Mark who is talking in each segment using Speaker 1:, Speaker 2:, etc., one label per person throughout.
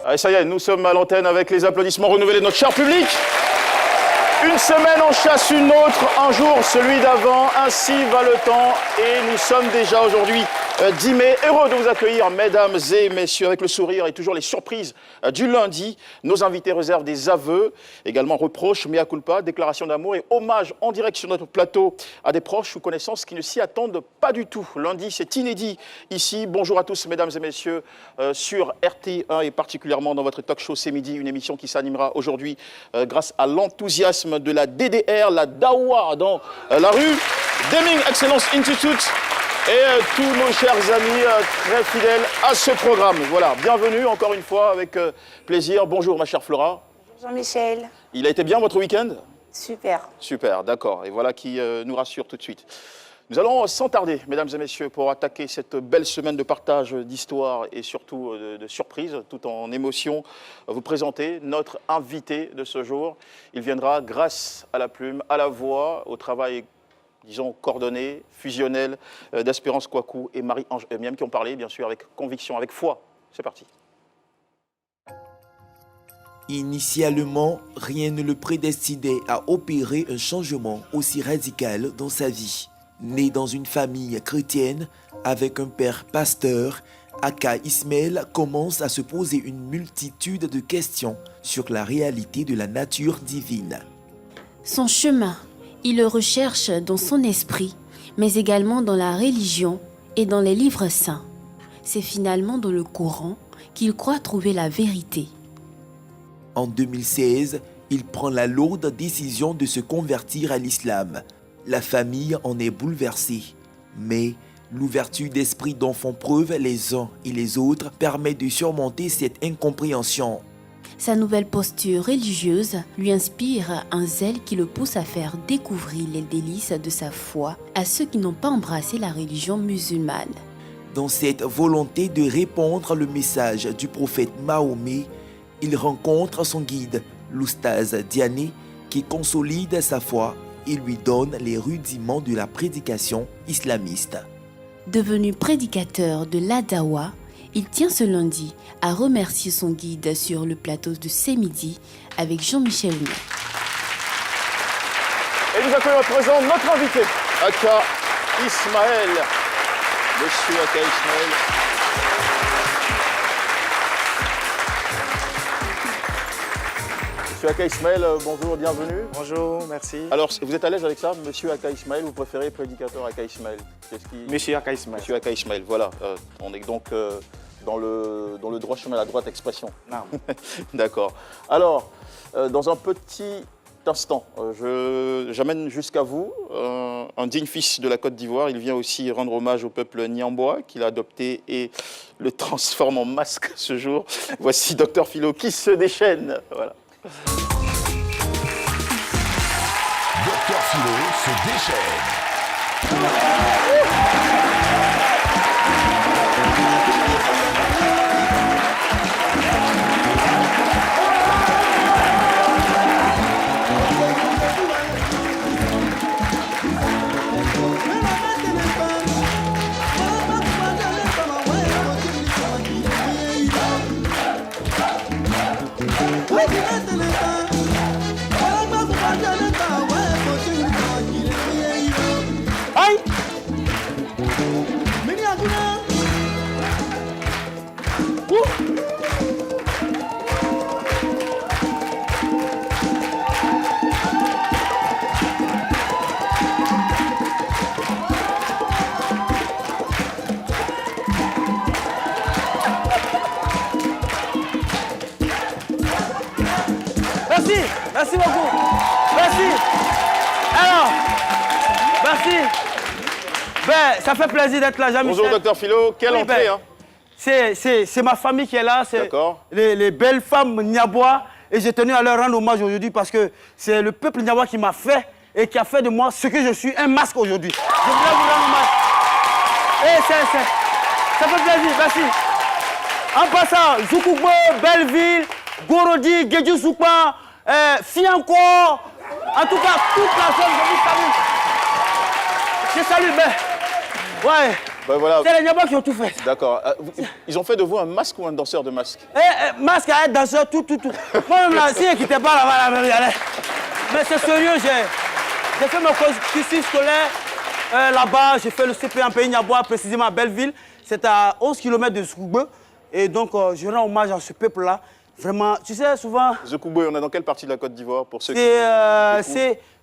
Speaker 1: Allez, ça y est, nous sommes à l'antenne avec les applaudissements renouvelés de notre cher public. Une semaine en chasse une autre, un jour celui d'avant, ainsi va le temps. Et nous sommes déjà aujourd'hui 10 mai. Heureux de vous accueillir, mesdames et messieurs, avec le sourire et toujours les surprises du lundi. Nos invités réservent des aveux, également reproches, mea culpa, déclarations d'amour et hommages en direct sur notre plateau à des proches ou connaissances qui ne s'y attendent pas du tout. Lundi, c'est inédit ici. Bonjour à tous, mesdames et messieurs, sur RT1 et particulièrement dans votre talk show C'est Midi, une émission qui s'animera aujourd'hui grâce à l'enthousiasme de la DDR, la Dawa, dans la rue Deming Excellence Institute et tous nos chers amis très fidèles à ce programme. Voilà, bienvenue encore une fois avec plaisir. Bonjour ma chère Flora.
Speaker 2: Bonjour Jean-Michel.
Speaker 1: Il a été bien votre week-end?
Speaker 2: Super.
Speaker 1: Super, d'accord. Et voilà qui nous rassure tout de suite. Nous allons sans tarder, mesdames et messieurs, pour attaquer cette belle semaine de partage d'histoire et surtout de surprises, tout en émotion, vous présenter notre invité de ce jour. Il viendra grâce à la plume, à la voix, au travail, disons, coordonné, fusionnel d'Espérance Kouakou et Marie-Ange Emiam qui ont parlé, bien sûr, avec conviction, avec foi. C'est parti.
Speaker 3: Initialement, rien ne le prédestinait à opérer un changement aussi radical dans sa vie. Né dans une famille chrétienne, avec un père pasteur, Aka Ismaël commence à se poser une multitude de questions sur la réalité de la nature divine.
Speaker 4: Son chemin, il le recherche dans son esprit, mais également dans la religion et dans les livres saints. C'est finalement dans le Coran qu'il croit trouver la vérité.
Speaker 3: En 2016, il prend la lourde décision de se convertir à l'islam. La famille en est bouleversée, mais l'ouverture d'esprit dont font preuve les uns et les autres permet de surmonter cette incompréhension.
Speaker 4: Sa nouvelle posture religieuse lui inspire un zèle qui le pousse à faire découvrir les délices de sa foi à ceux qui n'ont pas embrassé la religion musulmane.
Speaker 3: Dans cette volonté de répandre le message du prophète Mahomet, il rencontre son guide, l'oustaz Diané, qui consolide sa foi et lui donne les rudiments de la prédication islamiste.
Speaker 4: Devenu prédicateur de la Dawa, il tient ce lundi à remercier son guide sur le plateau de C'est Midi avec Jean-Michel Louis.
Speaker 1: Et nous accueillons à présent notre invité, Aka Ismaël. Monsieur Aka Ismaël. Monsieur Aka Ismaël, bonjour, bienvenue.
Speaker 5: Bonjour, merci.
Speaker 1: Alors, vous êtes à l'aise avec ça, Monsieur Aka Ismaël, ou vous préférez prédicateur Aka Ismaël?
Speaker 5: Monsieur Aka Ismaël.
Speaker 1: Monsieur Aka Ismaël, voilà. On est donc dans le droit chemin, la droite expression.
Speaker 5: Non.
Speaker 1: D'accord. Alors, dans un petit instant, j'amène jusqu'à vous un digne fils de la Côte d'Ivoire. Il vient aussi rendre hommage au peuple Niambois qu'il a adopté et le transforme en masque ce jour. Voici Dr Philo qui se déchaîne. Voilà.
Speaker 6: Dr Philo se déchaîne.
Speaker 5: Merci beaucoup. Merci. Alors, merci. Ben, ça fait plaisir d'être là, Jean-Michel.
Speaker 1: Bonjour, Dr Philo. Quelle entrée, hein?
Speaker 5: C'est ma famille qui est là. C'est les belles femmes Niabois. Et j'ai tenu à leur rendre hommage aujourd'hui parce que c'est le peuple Niabois qui m'a fait et qui a fait de moi ce que je suis, un masque aujourd'hui. Je voulais vous rendre hommage. Et ça fait plaisir. Merci. En passant, Zoukoubo, Belleville, Gorodi, Guédiou Soupa, Fianco, en tout cas, toute la zone, je vous salue. Je salue, ben, ouais.
Speaker 1: Ben voilà.
Speaker 5: C'est les Niabois qui ont tout fait.
Speaker 1: D'accord. Ils ont fait de vous un masque ou un danseur de masque?
Speaker 5: Masque à être danseur, tout. Moi-même, là, si qui n'était pas là-bas, regardez. Mais c'est sérieux, j'ai fait mon cursus scolaire là-bas. J'ai fait le CP en pays Niabois, précisément à Belleville. C'est à 11 km de Zoukoubé. Et donc, je rends hommage à ce peuple-là. Vraiment, tu sais, souvent...
Speaker 1: Zoukoubé, on est dans quelle partie de la Côte d'Ivoire pour ceux qui...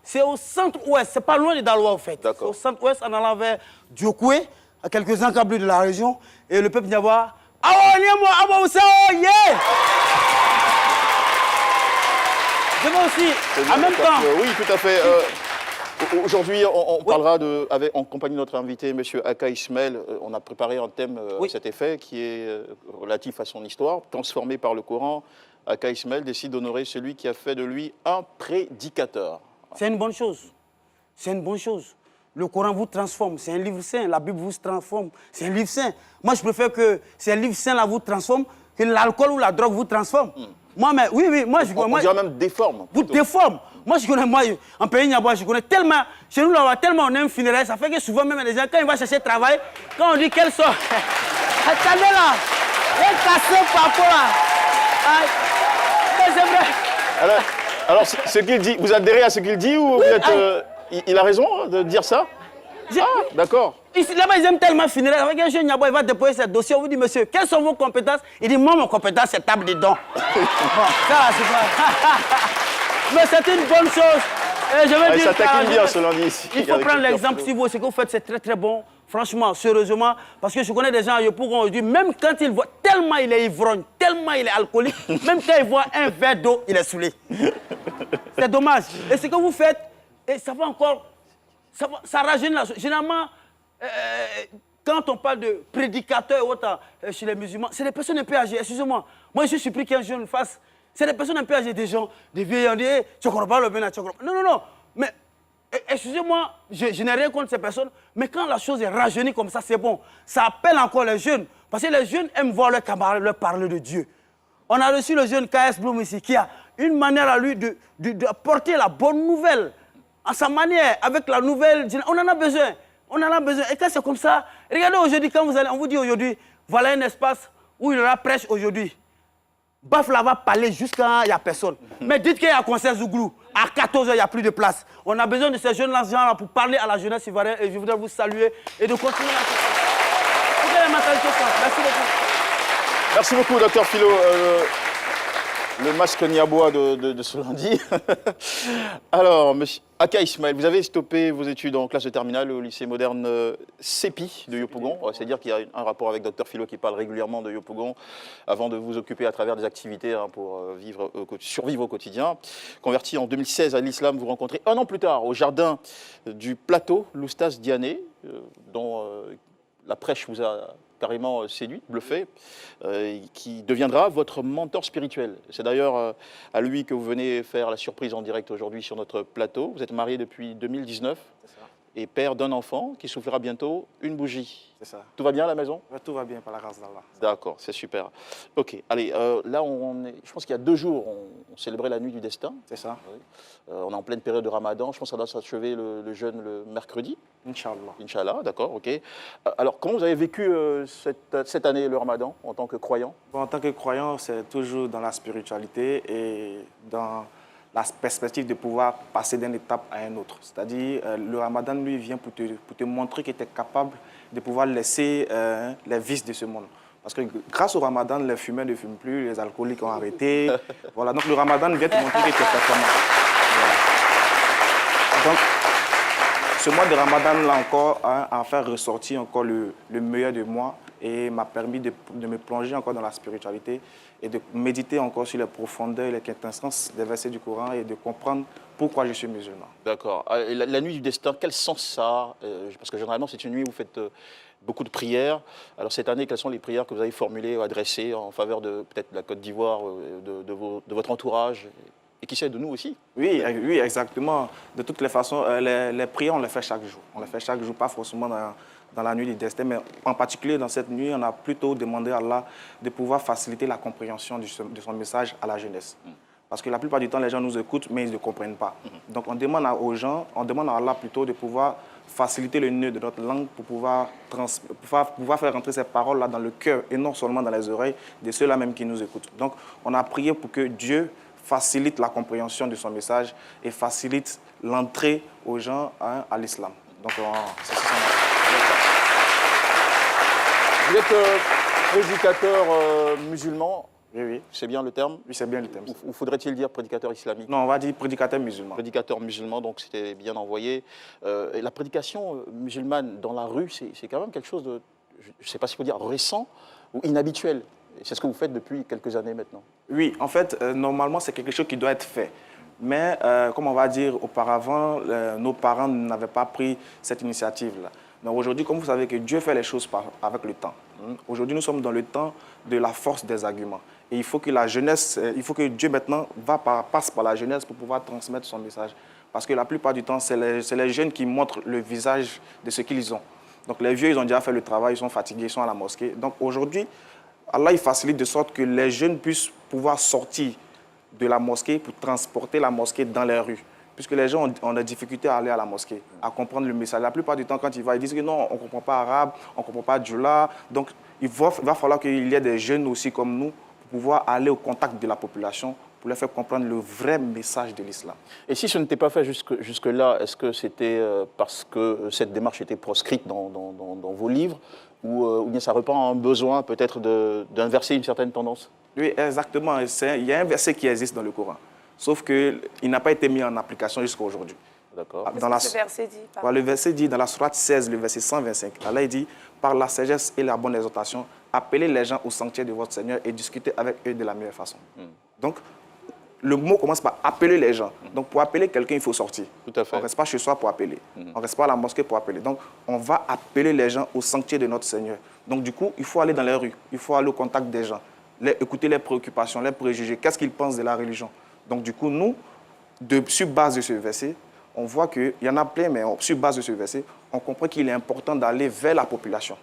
Speaker 5: C'est au centre-ouest, c'est pas loin de Daloa, en fait. C'est au centre-ouest, en allant vers Diokoué, à quelques encablures de la région. Et le peuple Niabois... Je veux aussi, en même temps...
Speaker 1: Oui, tout à fait. Aujourd'hui, on parlera en compagnie de notre invité, M. Aka Ismaël. On a préparé un thème à cet effet qui est relatif à son histoire. Transformé par le Coran, Aka Ismaël décide d'honorer celui qui a fait de lui un prédicateur.
Speaker 5: C'est une bonne chose. C'est une bonne chose. Le Coran vous transforme. C'est un livre saint. La Bible vous transforme. C'est un livre saint. Moi, je préfère que ces livres saints-là vous transforment que l'alcool ou la drogue vous transforme. Moi, mais oui, moi,
Speaker 1: on dirait même déforme.
Speaker 5: Vous déforme. Moi, je connais, en pays Niabois, je connais tellement, chez nous, là, tellement on aime funérailles, ça fait que souvent, même les gens, quand ils vont chercher travail, quand on dit qu'elles sont, attendez là, les cassés par là. Mais c'est vrai.
Speaker 1: Alors ce qu'il dit, vous adhérez à ce qu'il dit ou vous êtes, il a raison de dire ça? D'accord.
Speaker 5: Là-bas, ils aiment tellement funérailles. Avec un jeune Niabois, il va déposer ce dossier. On vous dit, monsieur, quelles sont vos compétences? Il dit, moi, mon compétence, c'est table de dons. Bon, ça, c'est pas... Mais c'est une bonne chose. Et je veux dire,
Speaker 1: ça taquine bien ce lundi ici.
Speaker 5: Il faut prendre l'exemple si vous, ce que vous faites, c'est très très bon. Franchement, sérieusement, parce que je connais des gens à Yopougon aujourd'hui, même quand ils voient, tellement il est ivrogne, tellement il est alcoolique, même quand il voit un verre d'eau, il est saoulé. C'est dommage. Et ce que vous faites, et ça va encore, ça rajeunit la chose. Généralement, quand on parle de prédicateurs ou autre chez les musulmans, c'est des personnes un peu âgées. Excusez-moi, moi je suis surpris qu'un jeune fasse. C'est des personnes un peu âgées, des gens, des vieillards, on dit, tu ne comprends pas le bien, tu comprends. Non. Mais, excusez-moi, je n'ai rien contre ces personnes, mais quand la chose est rajeunie comme ça, c'est bon. Ça appelle encore les jeunes, parce que les jeunes aiment voir leurs camarades leur parler de Dieu. On a reçu le jeune KS Bloom ici, qui a une manière à lui de porter la bonne nouvelle, à sa manière, avec la nouvelle. On en a besoin. On en a besoin. Et quand c'est comme ça, regardez aujourd'hui, quand vous allez, on vous dit aujourd'hui, voilà un espace où il y aura prêche aujourd'hui. Bafla va parler jusqu'à il n'y a personne. Mais dites qu'il y a un concert Zouglou. À 14h, il n'y a plus de place. On a besoin de ces jeunes gens-là pour parler à la jeunesse ivoirienne. Et je voudrais vous saluer et de continuer à faire ça. Merci beaucoup.
Speaker 1: Merci beaucoup, Dr Philo. Le masque niabois de ce lundi. Alors, monsieur Aka Ismaël, vous avez stoppé vos études en classe de terminale au lycée moderne CEPI de Yopougon. C'est-à-dire qu'il y a un rapport avec Dr Philo qui parle régulièrement de Yopougon avant de vous occuper à travers des activités pour survivre au quotidien. Converti en 2016 à l'islam, vous rencontrez un an plus tard au jardin du plateau l'Oustaz Diané, dont la prêche vous a carrément séduit, bluffé, qui deviendra votre mentor spirituel. C'est d'ailleurs à lui que vous venez faire la surprise en direct aujourd'hui sur notre plateau. Vous êtes marié depuis 2019 et père d'un enfant qui soufflera bientôt une bougie.
Speaker 7: C'est ça.
Speaker 1: Tout va bien à la maison?
Speaker 7: Tout va bien par la grâce d'Allah.
Speaker 1: D'accord, c'est super. Ok, allez, là, je pense qu'il y a 2 jours, on célébrait la nuit du destin.
Speaker 7: C'est ça.
Speaker 1: Oui. On est en pleine période de Ramadan. Je pense que ça doit s'achever le jeûne le mercredi.
Speaker 7: Inch'Allah.
Speaker 1: Inch'Allah, d'accord, ok. Alors, comment vous avez vécu cette année, le Ramadan, en tant que croyant?
Speaker 7: Bon, en tant que croyant, c'est toujours dans la spiritualité et dans la perspective de pouvoir passer d'une étape à une autre. C'est-à-dire, le Ramadan, lui, vient pour te montrer que tu es capable de pouvoir laisser les vices de ce monde. Parce que grâce au Ramadan, les fumeurs ne fument plus, les alcooliques ont arrêté. Voilà, donc le Ramadan vient te montrer que tu es performant. Voilà. Donc, ce mois de Ramadan, là encore, a fait ressortir encore le meilleur de moi et m'a permis de me plonger encore dans la spiritualité et de méditer encore sur les profondeurs et les quintessences des versets du Coran et de comprendre pourquoi je suis musulman.
Speaker 1: D'accord. La nuit du destin, quel sens ça a? Parce que généralement, c'est une nuit où vous faites beaucoup de prières. Alors cette année, quelles sont les prières que vous avez formulées ou adressées en faveur de peut-être de la Côte d'Ivoire, de votre entourage et qui sait, de nous aussi?
Speaker 7: Oui, exactement. De toutes les façons, les prières, on les fait chaque jour. On les fait chaque jour, pas forcément dans la nuit du destin, mais en particulier dans cette nuit, on a plutôt demandé à Allah de pouvoir faciliter la compréhension de son message à la jeunesse. Parce que la plupart du temps, les gens nous écoutent, mais ils ne comprennent pas. Donc on demande aux gens, on demande à Allah plutôt de pouvoir faciliter le nœud de notre langue pour pouvoir faire rentrer ces paroles-là dans le cœur et non seulement dans les oreilles de ceux-là même qui nous écoutent. Donc, on a prié pour que Dieu facilite la compréhension de son message et facilite l'entrée aux gens à l'islam. Donc, c'est ça.
Speaker 1: Vous êtes prédicateur musulman.
Speaker 7: Oui, oui.
Speaker 1: C'est bien le terme?
Speaker 7: Oui, c'est bien le terme.
Speaker 1: Ou faudrait-il dire prédicateur islamique?
Speaker 7: Non, on va dire prédicateur musulman.
Speaker 1: Prédicateur musulman, donc c'était bien envoyé. Et la prédication musulmane dans la rue, c'est quand même quelque chose de, je ne sais pas si faut dire récent ou inhabituel. C'est ce que vous faites depuis quelques années maintenant.
Speaker 7: Oui, en fait, normalement, c'est quelque chose qui doit être fait. Mais, comme on va dire auparavant, nos parents n'avaient pas pris cette initiative-là. Mais aujourd'hui, comme vous savez que Dieu fait les choses avec le temps. Aujourd'hui, nous sommes dans le temps de la force des arguments. Et il faut que la jeunesse, il faut que Dieu maintenant passe par la jeunesse pour pouvoir transmettre son message. Parce que la plupart du temps, c'est les jeunes qui montrent le visage de ce qu'ils ont. Donc les vieux, ils ont déjà fait le travail, ils sont fatigués, ils sont à la mosquée. Donc aujourd'hui, Allah il facilite de sorte que les jeunes puissent pouvoir sortir de la mosquée pour transporter la mosquée dans les rues. Puisque les gens ont des difficultés à aller à la mosquée, à comprendre le message. La plupart du temps, quand ils vont, ils disent que non, on ne comprend pas arabe, on ne comprend pas djoula. Donc, il va falloir qu'il y ait des jeunes aussi comme nous pour pouvoir aller au contact de la population, pour leur faire comprendre le vrai message de l'islam.
Speaker 1: Et si ce n'était pas fait jusque-là, est-ce que c'était parce que cette démarche était proscrite dans vos livres ou bien ça répond à un besoin peut-être d'inverser une certaine tendance?
Speaker 7: Oui, exactement. Il y a un verset qui existe dans le Coran. Sauf qu'il n'a pas été mis en application jusqu'à aujourd'hui.
Speaker 1: D'accord.
Speaker 2: Qu'est-ce que ce verset dit?
Speaker 7: Le verset dit dans la sourate 16, le verset 125, Allah il dit « Par la sagesse et la bonne exhortation, appelez les gens au sanctuaire de votre Seigneur et discutez avec eux de la meilleure façon. Donc, le mot commence par appeler les gens. Donc, pour appeler quelqu'un, il faut sortir.
Speaker 1: Tout à fait.
Speaker 7: On ne reste pas chez soi pour appeler. On ne reste pas à la mosquée pour appeler. Donc, on va appeler les gens au sanctuaire de notre Seigneur. Donc, du coup, il faut aller dans les rues. Il faut aller au contact des gens. Écouter les préoccupations, les préjugés. Qu'est-ce qu'ils pensent de la religion? Donc, du coup, nous, sur base de ce verset, on voit qu'il y en a plein, mais sur base de ce verset, on comprend qu'il est important d'aller vers la population,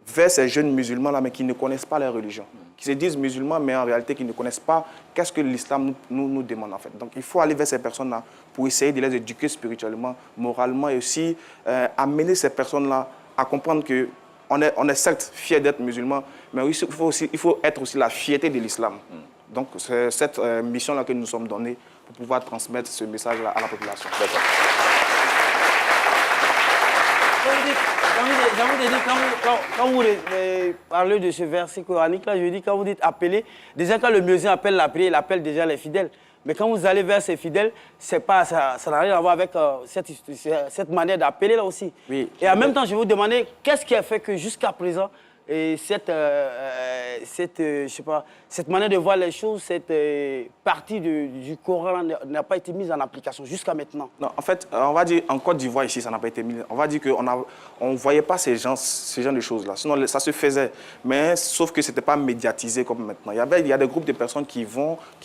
Speaker 7: vers ces jeunes musulmans-là, mais qui ne connaissent pas la religion, qui se disent musulmans, mais en réalité, qui ne connaissent pas qu'est-ce que l'islam nous demande, en fait. Donc, il faut aller vers ces personnes-là pour essayer de les éduquer spirituellement, moralement, et aussi amener ces personnes-là à comprendre que on est certes fiers d'être musulmans, mais il faut être aussi la fierté de l'islam. Donc, c'est cette mission-là que nous sommes donnés pour pouvoir transmettre ce message-là à la population.
Speaker 5: Quand vous parlez de ce verset coranique, là, je dis quand vous dites appeler, déjà quand le muezzin appelle la prière, il appelle déjà les fidèles. Mais quand vous allez vers ces fidèles, ça n'a rien à voir avec cette manière d'appeler là aussi.
Speaker 7: Oui.
Speaker 5: Et en même temps, je vais vous demander, qu'est-ce qui a fait que jusqu'à présent, et cette manière de voir les choses, cette partie du Coran n'a pas été mise en application jusqu'à maintenant?
Speaker 7: Non, en fait, on va dire en Côte d'Ivoire ici, ça n'a pas été mis. On va dire qu'on ne voyait pas ces genres de choses-là. Sinon, ça se faisait, mais sauf que ce n'était pas médiatisé comme maintenant. Il y a des groupes de personnes qui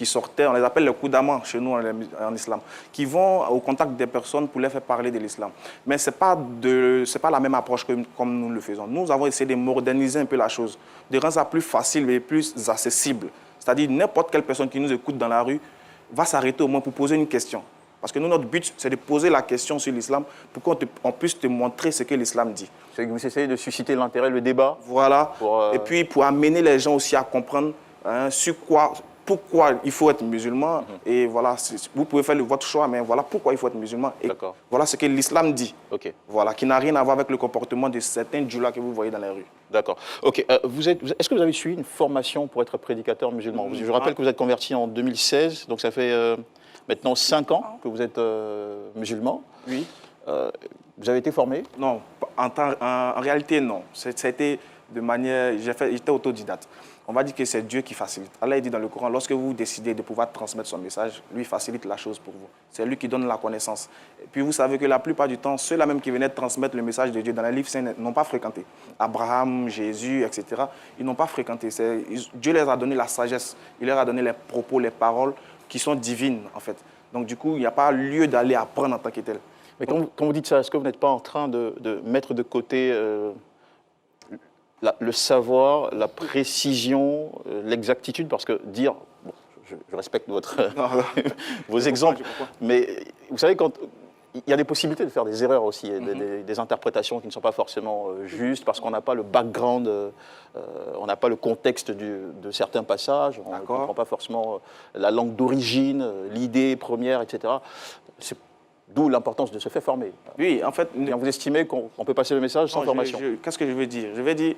Speaker 7: sortaient, on les appelle les Koudama chez nous en islam, qui vont au contact des personnes pour les faire parler de l'islam. Mais ce n'est pas la même approche comme nous le faisons. Nous avons essayé de moderniser un peu la chose, de rendre ça plus facile et plus accessible. C'est-à-dire n'importe quelle personne qui nous écoute dans la rue va s'arrêter au moins pour poser une question. Parce que nous, notre but, c'est de poser la question sur l'islam pour qu'on puisse te montrer ce que l'islam dit.
Speaker 1: C'est que vous essayez de susciter l'intérêt, le débat.
Speaker 7: Voilà. Et puis pour amener les gens aussi à comprendre pourquoi il faut être musulman. Et voilà, vous pouvez faire votre choix, mais voilà pourquoi il faut être musulman. Et voilà ce que l'islam dit. Voilà, qui n'a rien à voir avec le comportement de certains djoulas que vous voyez dans les rues.
Speaker 1: D'accord. Ok. Est-ce que vous avez suivi une formation pour être prédicateur musulman? Je rappelle que vous êtes converti en 2016, donc ça fait maintenant 5 ans que vous êtes musulman.
Speaker 7: Oui.
Speaker 1: Vous avez été formé?
Speaker 7: Non, en réalité, non. C'était de manière... J'étais autodidacte. On va dire que c'est Dieu qui facilite. Allah dit dans le Coran, lorsque vous décidez de pouvoir transmettre son message, lui facilite la chose pour vous. C'est lui qui donne la connaissance. Et puis vous savez que la plupart du temps, ceux-là même qui venaient transmettre le message de Dieu dans les livres saints n'ont pas fréquenté. Abraham, Jésus, etc., ils n'ont pas fréquenté. Dieu leur a donné la sagesse, il leur a donné les propos, les paroles qui sont divines en fait. Donc du coup, il n'y a pas lieu d'aller apprendre en tant que tel.
Speaker 1: Mais quand vous dites ça, est-ce que vous n'êtes pas en train de mettre de côté le savoir, la précision, l'exactitude? Parce que dire, bon, je respecte vos exemples, mais vous savez, quand il y a des possibilités de faire des erreurs aussi, et des interprétations qui ne sont pas forcément justes, parce qu'on n'a pas le background, on n'a pas le contexte de certains passages, on ne comprend pas forcément la langue d'origine, l'idée première, etc. D'où l'importance de se faire former.
Speaker 7: Oui, en fait...
Speaker 1: Vous estimez qu'on peut passer le message sans formation?
Speaker 7: Qu'est-ce que je veux dire? Je veux dire,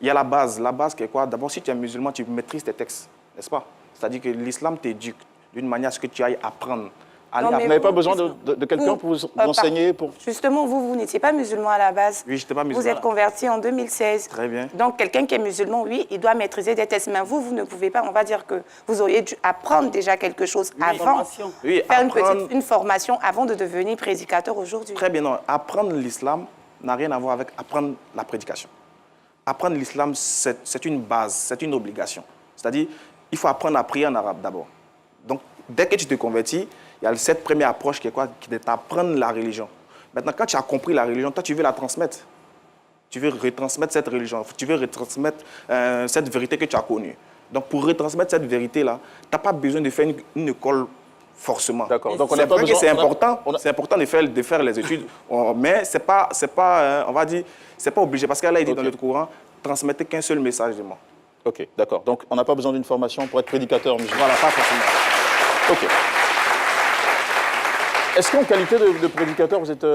Speaker 7: il y a la base. La base qui est quoi? D'abord, si tu es musulman, tu maîtrises tes textes, n'est-ce pas? C'est-à-dire que l'islam t'éduque d'une manière à ce que tu ailles apprendre. Vous n'avez
Speaker 1: pas besoin de quelqu'un pour vous enseigner
Speaker 2: Justement, vous n'étiez pas musulman à la base.
Speaker 7: Oui, je n'étais pas musulman.
Speaker 2: Vous êtes converti en 2016.
Speaker 7: Très bien.
Speaker 2: Donc, quelqu'un qui est musulman, oui, il doit maîtriser des textes. Mais vous ne pouvez pas. On va dire que vous auriez dû apprendre déjà quelque chose avant.
Speaker 7: Oui,
Speaker 2: faire une formation avant de devenir prédicateur aujourd'hui.
Speaker 7: Très bien. Non. Apprendre l'islam n'a rien à voir avec apprendre la prédication. Apprendre l'islam, c'est une base, c'est une obligation. C'est-à-dire, il faut apprendre à prier en arabe d'abord. Donc, dès que tu te convertis, il y a cette première approche qui est quoi? Qui est d'apprendre la religion. Maintenant, quand tu as compris la religion, toi, tu veux la transmettre. Tu veux retransmettre cette religion. Tu veux retransmettre cette vérité que tu as connue. Donc, pour retransmettre cette vérité-là, tu n'as pas besoin de faire une école forcément.
Speaker 1: D'accord.
Speaker 7: Donc, c'est vrai que c'est important. C'est important de faire les études, mais c'est pas, on va dire, c'est pas obligé. Parce qu'Allah dit dans le Coran, transmettez qu'un seul message de moi.
Speaker 1: Ok, d'accord. Donc, on n'a pas besoin d'une formation pour être prédicateur musulman.
Speaker 7: Voilà, pas forcément.
Speaker 1: Ok. Est-ce qu'en qualité de prédicateur, vous êtes,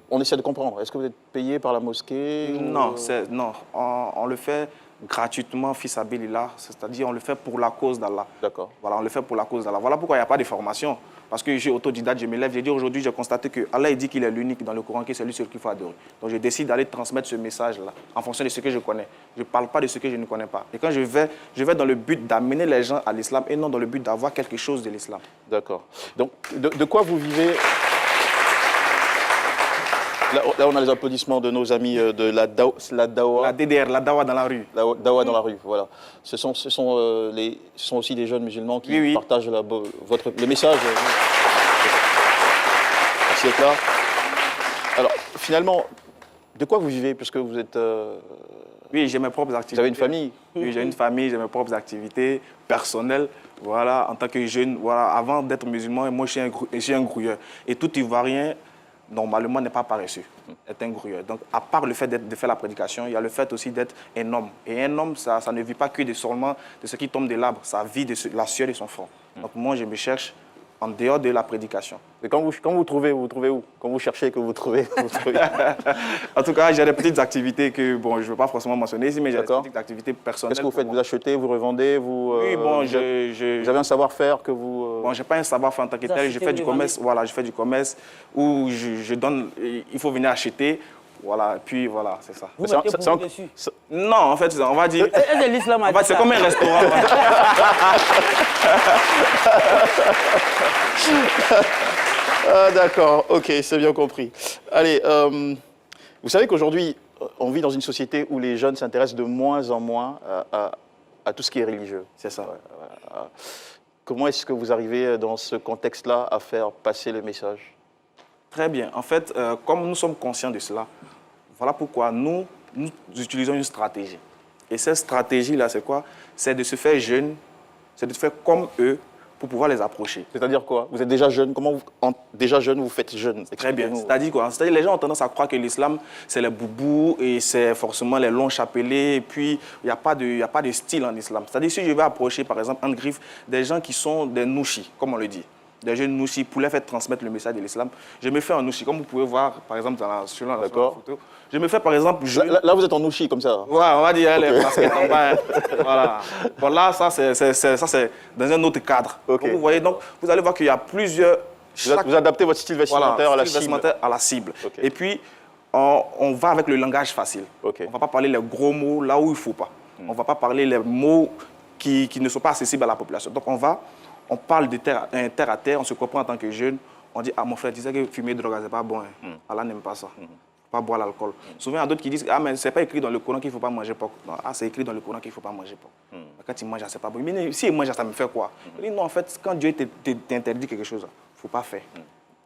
Speaker 1: on essaie de comprendre, est-ce que vous êtes payé par la mosquée?
Speaker 7: Non, non. On le fait gratuitement, fils Abilillah, c'est-à-dire on le fait pour la cause d'Allah.
Speaker 1: D'accord.
Speaker 7: Voilà, on le fait pour la cause d'Allah. Voilà pourquoi il n'y a pas de formation. Parce que je suis autodidacte, je me lève, j'ai dit aujourd'hui, j'ai constaté que Allah dit qu'il est l'unique dans le Coran, que c'est lui seul qu'il faut adorer. Donc je décide d'aller transmettre ce message-là en fonction de ce que je connais. Je ne parle pas de ce que je ne connais pas. Et quand je vais dans le but d'amener les gens à l'islam et non dans le but d'avoir quelque chose de l'islam.
Speaker 1: D'accord. Donc, de quoi vous vivez? Là, on a les applaudissements de nos amis de la Dawa.
Speaker 7: La DDR, la Dawa dans la rue.
Speaker 1: La Dawa dans la rue, voilà. Ce sont aussi des jeunes musulmans qui partagent le message. Merci d'être là. Alors, finalement, de quoi vous vivez, puisque vous êtes...
Speaker 7: Oui, j'ai mes propres activités.
Speaker 1: Vous avez une famille?
Speaker 7: Oui, j'ai une famille, j'ai mes propres activités personnelles. Voilà, en tant que jeune, voilà, avant d'être musulman, moi, je suis un grouilleur. Et tout Ivoirien, normalement, n'est pas paresseux, est un grouilleur. Donc, à part le fait de faire la prédication, il y a le fait aussi d'être un homme. Et un homme, ça ne vit pas que seulement de ce qui tombe de l'arbre, ça vit de la sueur de son front. Donc, moi, je me cherche en dehors de la prédication.
Speaker 1: Et quand vous trouvez où? Quand vous cherchez, que vous trouvez,
Speaker 7: En tout cas, j'ai des petites activités que, bon, je ne veux pas forcément mentionner ici, mais j'ai des petites activités personnelles.
Speaker 1: Qu'est-ce que vous faites? Vous achetez, vous revendez,
Speaker 7: Oui, bon,
Speaker 1: vous avez un savoir-faire que vous...
Speaker 7: Bon, je n'ai pas un savoir-faire en tant que tel, je fais du commerce, voilà, je fais du commerce où je donne, il faut venir acheter, voilà, puis voilà, c'est ça.
Speaker 5: Vous mettez pour vous dessus?
Speaker 7: Non, en fait, on va dire... C'est comme un restaurant.
Speaker 1: Ah, d'accord, ok, c'est bien compris. Allez, vous savez qu'aujourd'hui, on vit dans une société où les jeunes s'intéressent de moins en moins à tout ce qui est religieux.
Speaker 7: C'est ça.
Speaker 1: Comment est-ce que vous arrivez dans ce contexte-là à faire passer le message?
Speaker 7: Très bien. En fait, comme nous sommes conscients de cela, voilà pourquoi nous utilisons une stratégie. Et cette stratégie-là, c'est quoi? C'est de se faire jeune, c'est de faire comme eux pour pouvoir les approcher.
Speaker 1: C'est-à-dire quoi? Vous êtes déjà jeune. Comment déjà jeune, vous faites jeune?
Speaker 7: Très bien. C'est-à-dire quoi? C'est-à-dire les gens ont tendance à croire que l'islam, c'est les boubous et c'est forcément les longs chapelets. Et puis, il n'y a pas de style en islam. C'est-à-dire si je vais approcher, par exemple, en griffe, des gens qui sont des nouchis, comme on le dit. Des jeunes nouchis pour les faire transmettre le message de l'islam. Je me fais en nouchi, comme vous pouvez voir, par exemple, sur la photo. Je me fais, par exemple...
Speaker 1: Là, vous êtes en nouchi, comme ça?
Speaker 7: Ouais, on va dire, les baskets en bas. Voilà. Bon, là, ça, c'est dans un autre cadre. Okay. Vous voyez, donc, vous allez voir qu'il y a plusieurs...
Speaker 1: Vous adaptez votre style vestimentaire
Speaker 7: à la cible. Okay. Et puis, on va avec le langage facile. Okay. On ne va pas parler les gros mots là où il ne faut pas. On ne va pas parler les mots qui ne sont pas accessibles à la population. Donc, on parle de terre à terre, on se comprend en tant que jeune. On dit, ah, mon frère, tu sais que fumer de drogue, c'est pas bon. Hein. Allah n'aime pas ça. Pas boire l'alcool. Souvent, il y a d'autres qui disent, ah, mais c'est pas écrit dans le Coran qu'il ne faut pas manger porc. Non, ah, c'est écrit dans le Coran qu'il ne faut pas manger porc. Quand il mange, c'est pas bon. Mais si il mange, ça me fait quoi? Il dit, non, en fait, quand Dieu t'interdit quelque chose, il ne faut pas faire.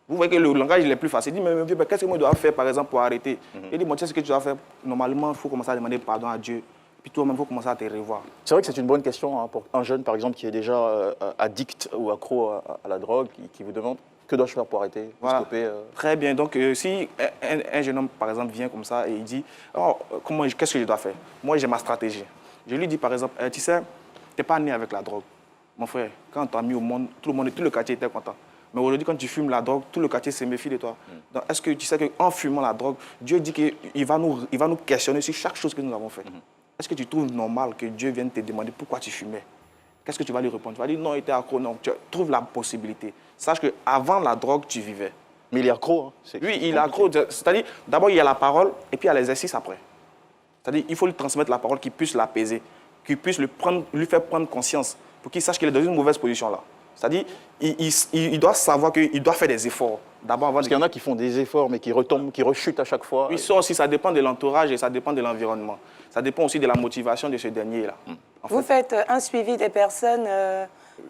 Speaker 7: Vous voyez que le langage il est plus facile. Il dit, mais vieux, qu'est-ce que moi je dois faire, par exemple, pour arrêter? Il dit, moi, tu sais ce que tu dois faire? Normalement, il faut commencer à demander pardon à Dieu. Puis toi-même, il faut commencer à te revoir.
Speaker 1: C'est vrai que c'est une bonne question hein, pour un jeune, par exemple, qui est déjà addict ou accro à la drogue, qui vous demande Que dois-je faire pour arrêter,
Speaker 7: Voilà.
Speaker 1: stopper
Speaker 7: Très bien. Donc, si un jeune homme, par exemple, vient comme ça et il dit oh, qu'est-ce que je dois faire? Moi, j'ai ma stratégie. Je lui dis, par exemple, tu sais, tu n'es pas né avec la drogue. Mon frère, quand tu as mis au monde, tout le quartier était content. Mais aujourd'hui, quand tu fumes la drogue, tout le quartier se méfie de toi. Donc, est-ce que tu sais qu'en fumant la drogue, Dieu dit qu'il va nous questionner sur chaque chose que nous avons faite? Est-ce que tu trouves normal que Dieu vienne te demander pourquoi tu fumais? Qu'est-ce que tu vas lui répondre? Tu vas dire non, il était accro. Non, tu trouves la possibilité. Sache qu'avant la drogue, tu vivais.
Speaker 1: Mais il est accro. Hein.
Speaker 7: Oui, il est accro. C'est-à-dire, d'abord, il y a la parole et puis il y a l'exercice après. C'est-à-dire, il faut lui transmettre la parole qui puisse l'apaiser, qui puisse lui faire prendre conscience pour qu'il sache qu'il est dans une mauvaise position là. C'est-à-dire, il doit savoir qu'il doit faire des efforts. D'abord,
Speaker 1: Parce qu'il y en a qui font des efforts, mais qui retombent, qui rechutent à chaque fois.
Speaker 7: Oui, ça aussi, ça dépend de l'entourage et ça dépend de l'environnement. Ça dépend aussi de la motivation de ce dernier-là.
Speaker 2: Vous faites un suivi des personnes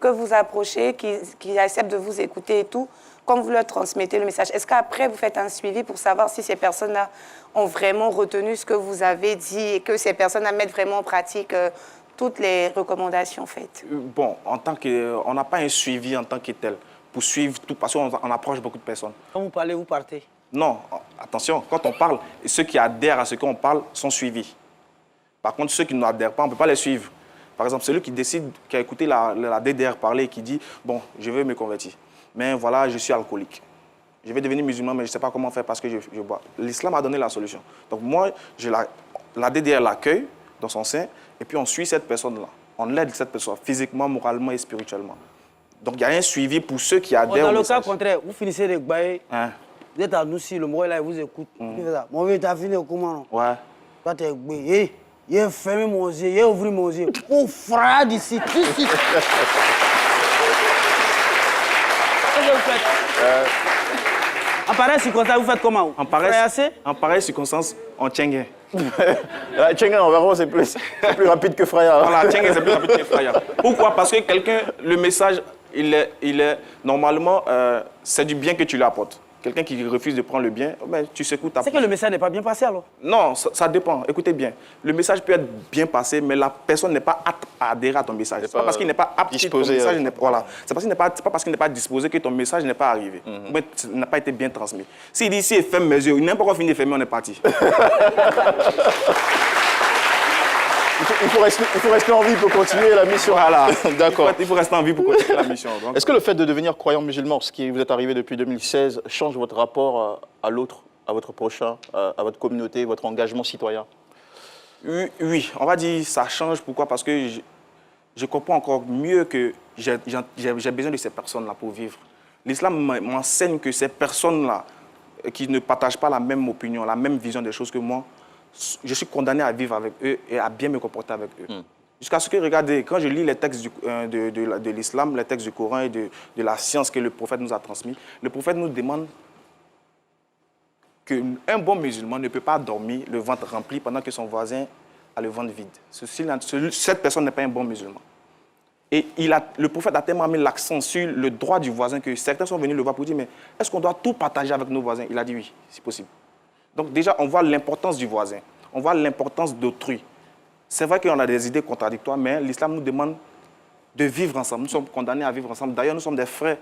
Speaker 2: que vous approchez, qui acceptent de vous écouter et tout, quand vous leur transmettez le message. Est-ce qu'après, vous faites un suivi pour savoir si ces personnes-là ont vraiment retenu ce que vous avez dit et que ces personnes-là mettent vraiment en pratique toutes les recommandations faites?
Speaker 7: Bon, on n'a pas un suivi en tant que tel pour suivre tout, parce qu'on approche beaucoup de personnes.
Speaker 5: Quand vous parlez, vous partez.
Speaker 7: Non, attention, quand on parle, ceux qui adhèrent à ce qu'on parle sont suivis. Par contre, ceux qui n'adhèrent pas, on ne peut pas les suivre. Par exemple, celui qui décide, qui a écouté la DDR parler et qui dit « Bon, je veux me convertir, mais voilà, je suis alcoolique. Je vais devenir musulman, mais je ne sais pas comment faire parce que je bois. » L'islam a donné la solution. Donc moi, la DDR l'accueille dans son sein et puis on suit cette personne-là. On aide cette personne physiquement, moralement et spirituellement. Donc il y a un suivi pour ceux qui adhèrent
Speaker 5: Dans
Speaker 7: au
Speaker 5: le cas
Speaker 7: message.
Speaker 5: contraire, vous finissez de bailler, vous êtes à nous si le mot là, il vous écoute. Il fait ça. Mon vieux, t'as fini comment non?
Speaker 7: Ouais.
Speaker 5: Toi, t'es baillé. Il a fermé mon yeux, il a ouvert mon yeux. Pour frère d'ici, d'ici. Qu'est-ce que vous faites? En pareille circonstance, vous faites comment?
Speaker 7: En pareille circonstance, on tient.
Speaker 1: La Tchenga, en verra, c'est plus rapide que Fraya.
Speaker 7: Voilà, tient, c'est plus rapide que Fraya. Pourquoi? Parce que le message, il est normalement, c'est du bien que tu lui apportes. Quelqu'un qui refuse de prendre le bien, ben, tu s'écoutes.
Speaker 5: C'est que le message n'est pas bien passé alors?
Speaker 7: Non, ça dépend. Écoutez bien. Le message peut être bien passé, mais la personne n'est pas apte à adhérer à ton message. C'est pas parce qu'il n'est pas apte
Speaker 1: disposé,
Speaker 7: que ton message voilà. C'est pas parce qu'il n'est pas disposé que ton message n'est pas arrivé. Ou n'a pas été bien transmis. S'il dit ici, ferme mes yeux, il n'a pas encore fini de fermer, on est parti.
Speaker 1: Il faut rester en vie pour continuer la mission.
Speaker 7: Voilà.
Speaker 1: D'accord.
Speaker 7: Il faut rester en vie pour continuer la mission.
Speaker 1: Est-ce que le fait de devenir croyant musulman, ce qui vous est arrivé depuis 2016, change votre rapport à l'autre, à votre prochain, à votre communauté, votre engagement citoyen?
Speaker 7: Oui, on va dire ça change. Pourquoi? Parce que je comprends encore mieux que j'ai besoin de ces personnes-là pour vivre. L'islam m'enseigne que ces personnes-là qui ne partagent pas la même opinion, la même vision des choses que moi, je suis condamné à vivre avec eux et à bien me comporter avec eux. Jusqu'à ce que, regardez, quand je lis les textes de l'islam, les textes du Coran et de la science que le prophète nous a transmis, le prophète nous demande qu'un bon musulman ne peut pas dormir le ventre rempli pendant que son voisin a le ventre vide. Cette personne n'est pas un bon musulman. Et le prophète a tellement mis l'accent sur le droit du voisin que certains sont venus le voir pour dire « Mais est-ce qu'on doit tout partager avec nos voisins ?» Il a dit « Oui, c'est possible. » Donc déjà, on voit l'importance du voisin, on voit l'importance d'autrui. C'est vrai qu'on a des idées contradictoires, mais l'islam nous demande de vivre ensemble. Nous sommes condamnés à vivre ensemble. D'ailleurs, nous sommes des frères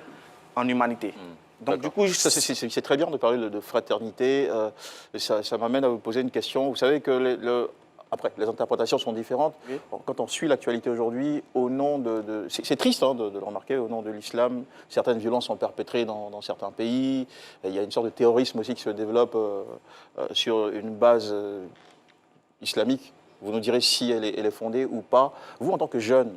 Speaker 7: en humanité. Donc du coup,
Speaker 1: c'est très bien de parler de fraternité. Ça m'amène à vous poser une question. Vous savez que après, les interprétations sont différentes. Oui. Quand on suit l'actualité aujourd'hui, au nom c'est triste de le remarquer, au nom de l'islam, certaines violences sont perpétrées dans certains pays. Il y a une sorte de terrorisme aussi qui se développe sur une base islamique. Vous nous direz si elle est fondée ou pas. Vous, en tant que jeune,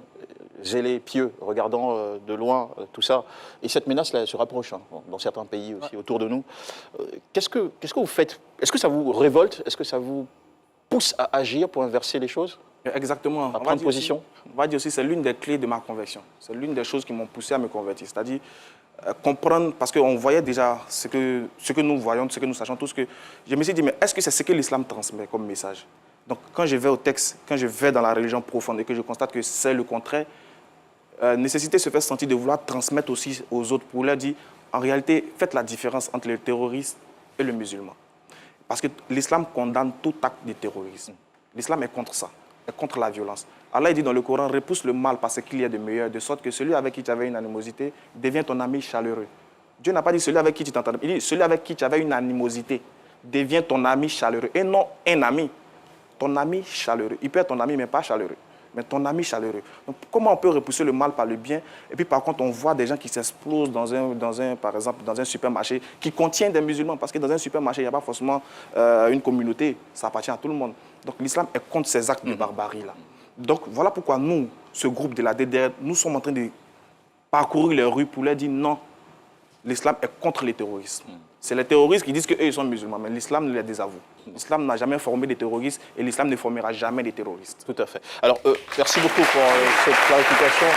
Speaker 1: zélé, pieux, regardant de loin tout ça, et cette menace là, se rapproche dans certains pays aussi autour de nous, qu'est-ce que vous faites? Est-ce que ça vous révolte? Est-ce que ça vous pousse à agir pour inverser les choses?
Speaker 7: Exactement.
Speaker 1: À prendre position?
Speaker 7: On va dire aussi, c'est l'une des clés de ma conversion. C'est l'une des choses qui m'ont poussé à me convertir. C'est-à-dire comprendre, parce qu'on voyait déjà ce que nous voyons, ce que nous sachons tous. Je me suis dit, mais est-ce que c'est ce que l'islam transmet comme message? Donc quand je vais au texte, quand je vais dans la religion profonde et que je constate que c'est le contraire, nécessité se fait sentir de vouloir transmettre aussi aux autres pour leur dire, en réalité, faites la différence entre le terroriste et le musulman. Parce que l'islam condamne tout acte de terrorisme. L'islam est contre ça, est contre la violence. Allah dit dans le Coran, repousse le mal parce qu'il y a de meilleur, de sorte que celui avec qui tu avais une animosité devient ton ami chaleureux. Dieu n'a pas dit celui avec qui tu t'entendais. Il dit celui avec qui tu avais une animosité devient ton ami chaleureux. Et non un ami. Ton ami chaleureux. Il peut être ton ami, mais pas chaleureux. Mais ton ami chaleureux. Donc, comment on peut repousser le mal par le bien? Et puis, par contre, on voit des gens qui s'explosent par exemple, dans un supermarché qui contient des musulmans. Parce que dans un supermarché, il n'y a pas forcément une communauté. Ça appartient à tout le monde. Donc, l'islam est contre ces actes de barbarie-là. Donc, voilà pourquoi nous, ce groupe de la DDR, nous sommes en train de parcourir les rues pour leur dire non, l'islam est contre les terroristes. C'est les terroristes qui disent qu'eux, ils sont musulmans, mais l'islam ne les désavoue. L'islam n'a jamais formé des terroristes et l'islam ne formera jamais des terroristes.
Speaker 1: Tout à fait. Alors, merci beaucoup pour cette clarification.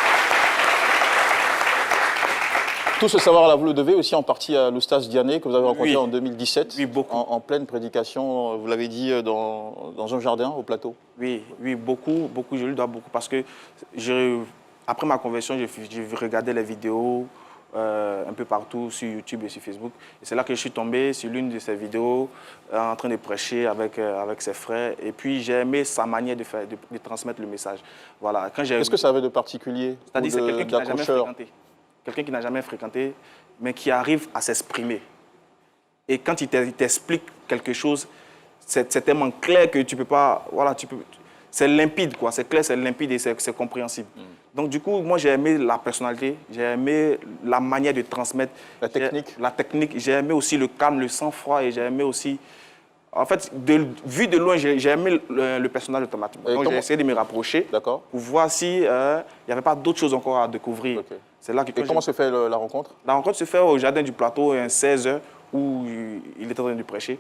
Speaker 1: Tout ce savoir-là, vous le devez aussi en partie à l'oustaz Diané, que vous avez rencontré en 2017.
Speaker 7: Oui, beaucoup.
Speaker 1: En pleine prédication, vous l'avez dit, dans un jardin, au plateau.
Speaker 7: Oui, beaucoup. Je lui dois beaucoup parce que après ma conversion, j'ai regardé les vidéos un peu partout sur YouTube et sur Facebook. Et c'est là que je suis tombé sur l'une de ses vidéos en train de prêcher avec ses frères. Et puis j'ai aimé sa manière de transmettre le message. Voilà.
Speaker 1: Qu'est-ce que ça avait de particulier?
Speaker 7: C'est-à-dire c'est quelqu'un qui n'a jamais fréquenté. Quelqu'un qui n'a jamais fréquenté, mais qui arrive à s'exprimer. Et quand il t'explique quelque chose, c'est tellement clair que tu peux pas... Voilà, c'est limpide, quoi. C'est clair, c'est limpide et c'est compréhensible. Donc, du coup, moi, j'ai aimé la personnalité, j'ai aimé la manière de transmettre.
Speaker 1: La technique.
Speaker 7: La technique. J'ai aimé aussi le calme, le sang-froid et j'ai aimé aussi... En fait, vu de loin, j'ai aimé le personnage automatiquement. Donc, j'ai essayé de me rapprocher pour voir s'il n'y avait pas d'autres choses encore à découvrir.
Speaker 1: Okay.
Speaker 7: C'est là que
Speaker 1: et comment se fait la rencontre?
Speaker 7: La rencontre se fait au jardin du plateau, à 16h, où il était en train de prêcher.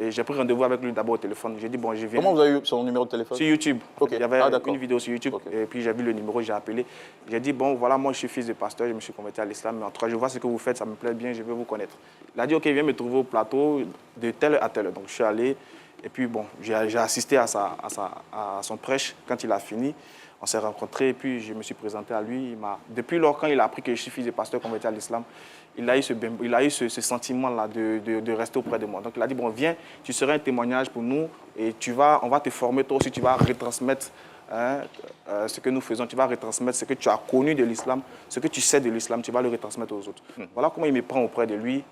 Speaker 7: Et j'ai pris rendez-vous avec lui d'abord au téléphone. J'ai dit, bon, je viens.
Speaker 1: Comment vous avez eu son numéro de téléphone?
Speaker 7: Sur YouTube.
Speaker 1: Okay.
Speaker 7: Il y avait une vidéo sur YouTube. Et puis j'ai vu le numéro, j'ai appelé. J'ai dit, bon, voilà, moi je suis fils de pasteur, je me suis converti à l'islam. Mais en tout cas, je vois ce que vous faites, ça me plaît bien, je veux vous connaître. Il a dit, ok, viens me trouver au plateau de telle heure à telle heure. Donc je suis allé. Et puis bon, j'ai assisté à son prêche quand il a fini. On s'est rencontrés et puis je me suis présenté à lui. Depuis lors, quand il a appris que je suis fils de pasteur converti à l'islam, il a eu ce sentiment-là de rester auprès de moi. Donc il a dit, bon, viens, tu seras un témoignage pour nous et on va te former toi aussi, tu vas retransmettre ce que nous faisons, tu vas retransmettre ce que tu as connu de l'islam, ce que tu sais de l'islam, tu vas le retransmettre aux autres. Voilà comment il me prend auprès de lui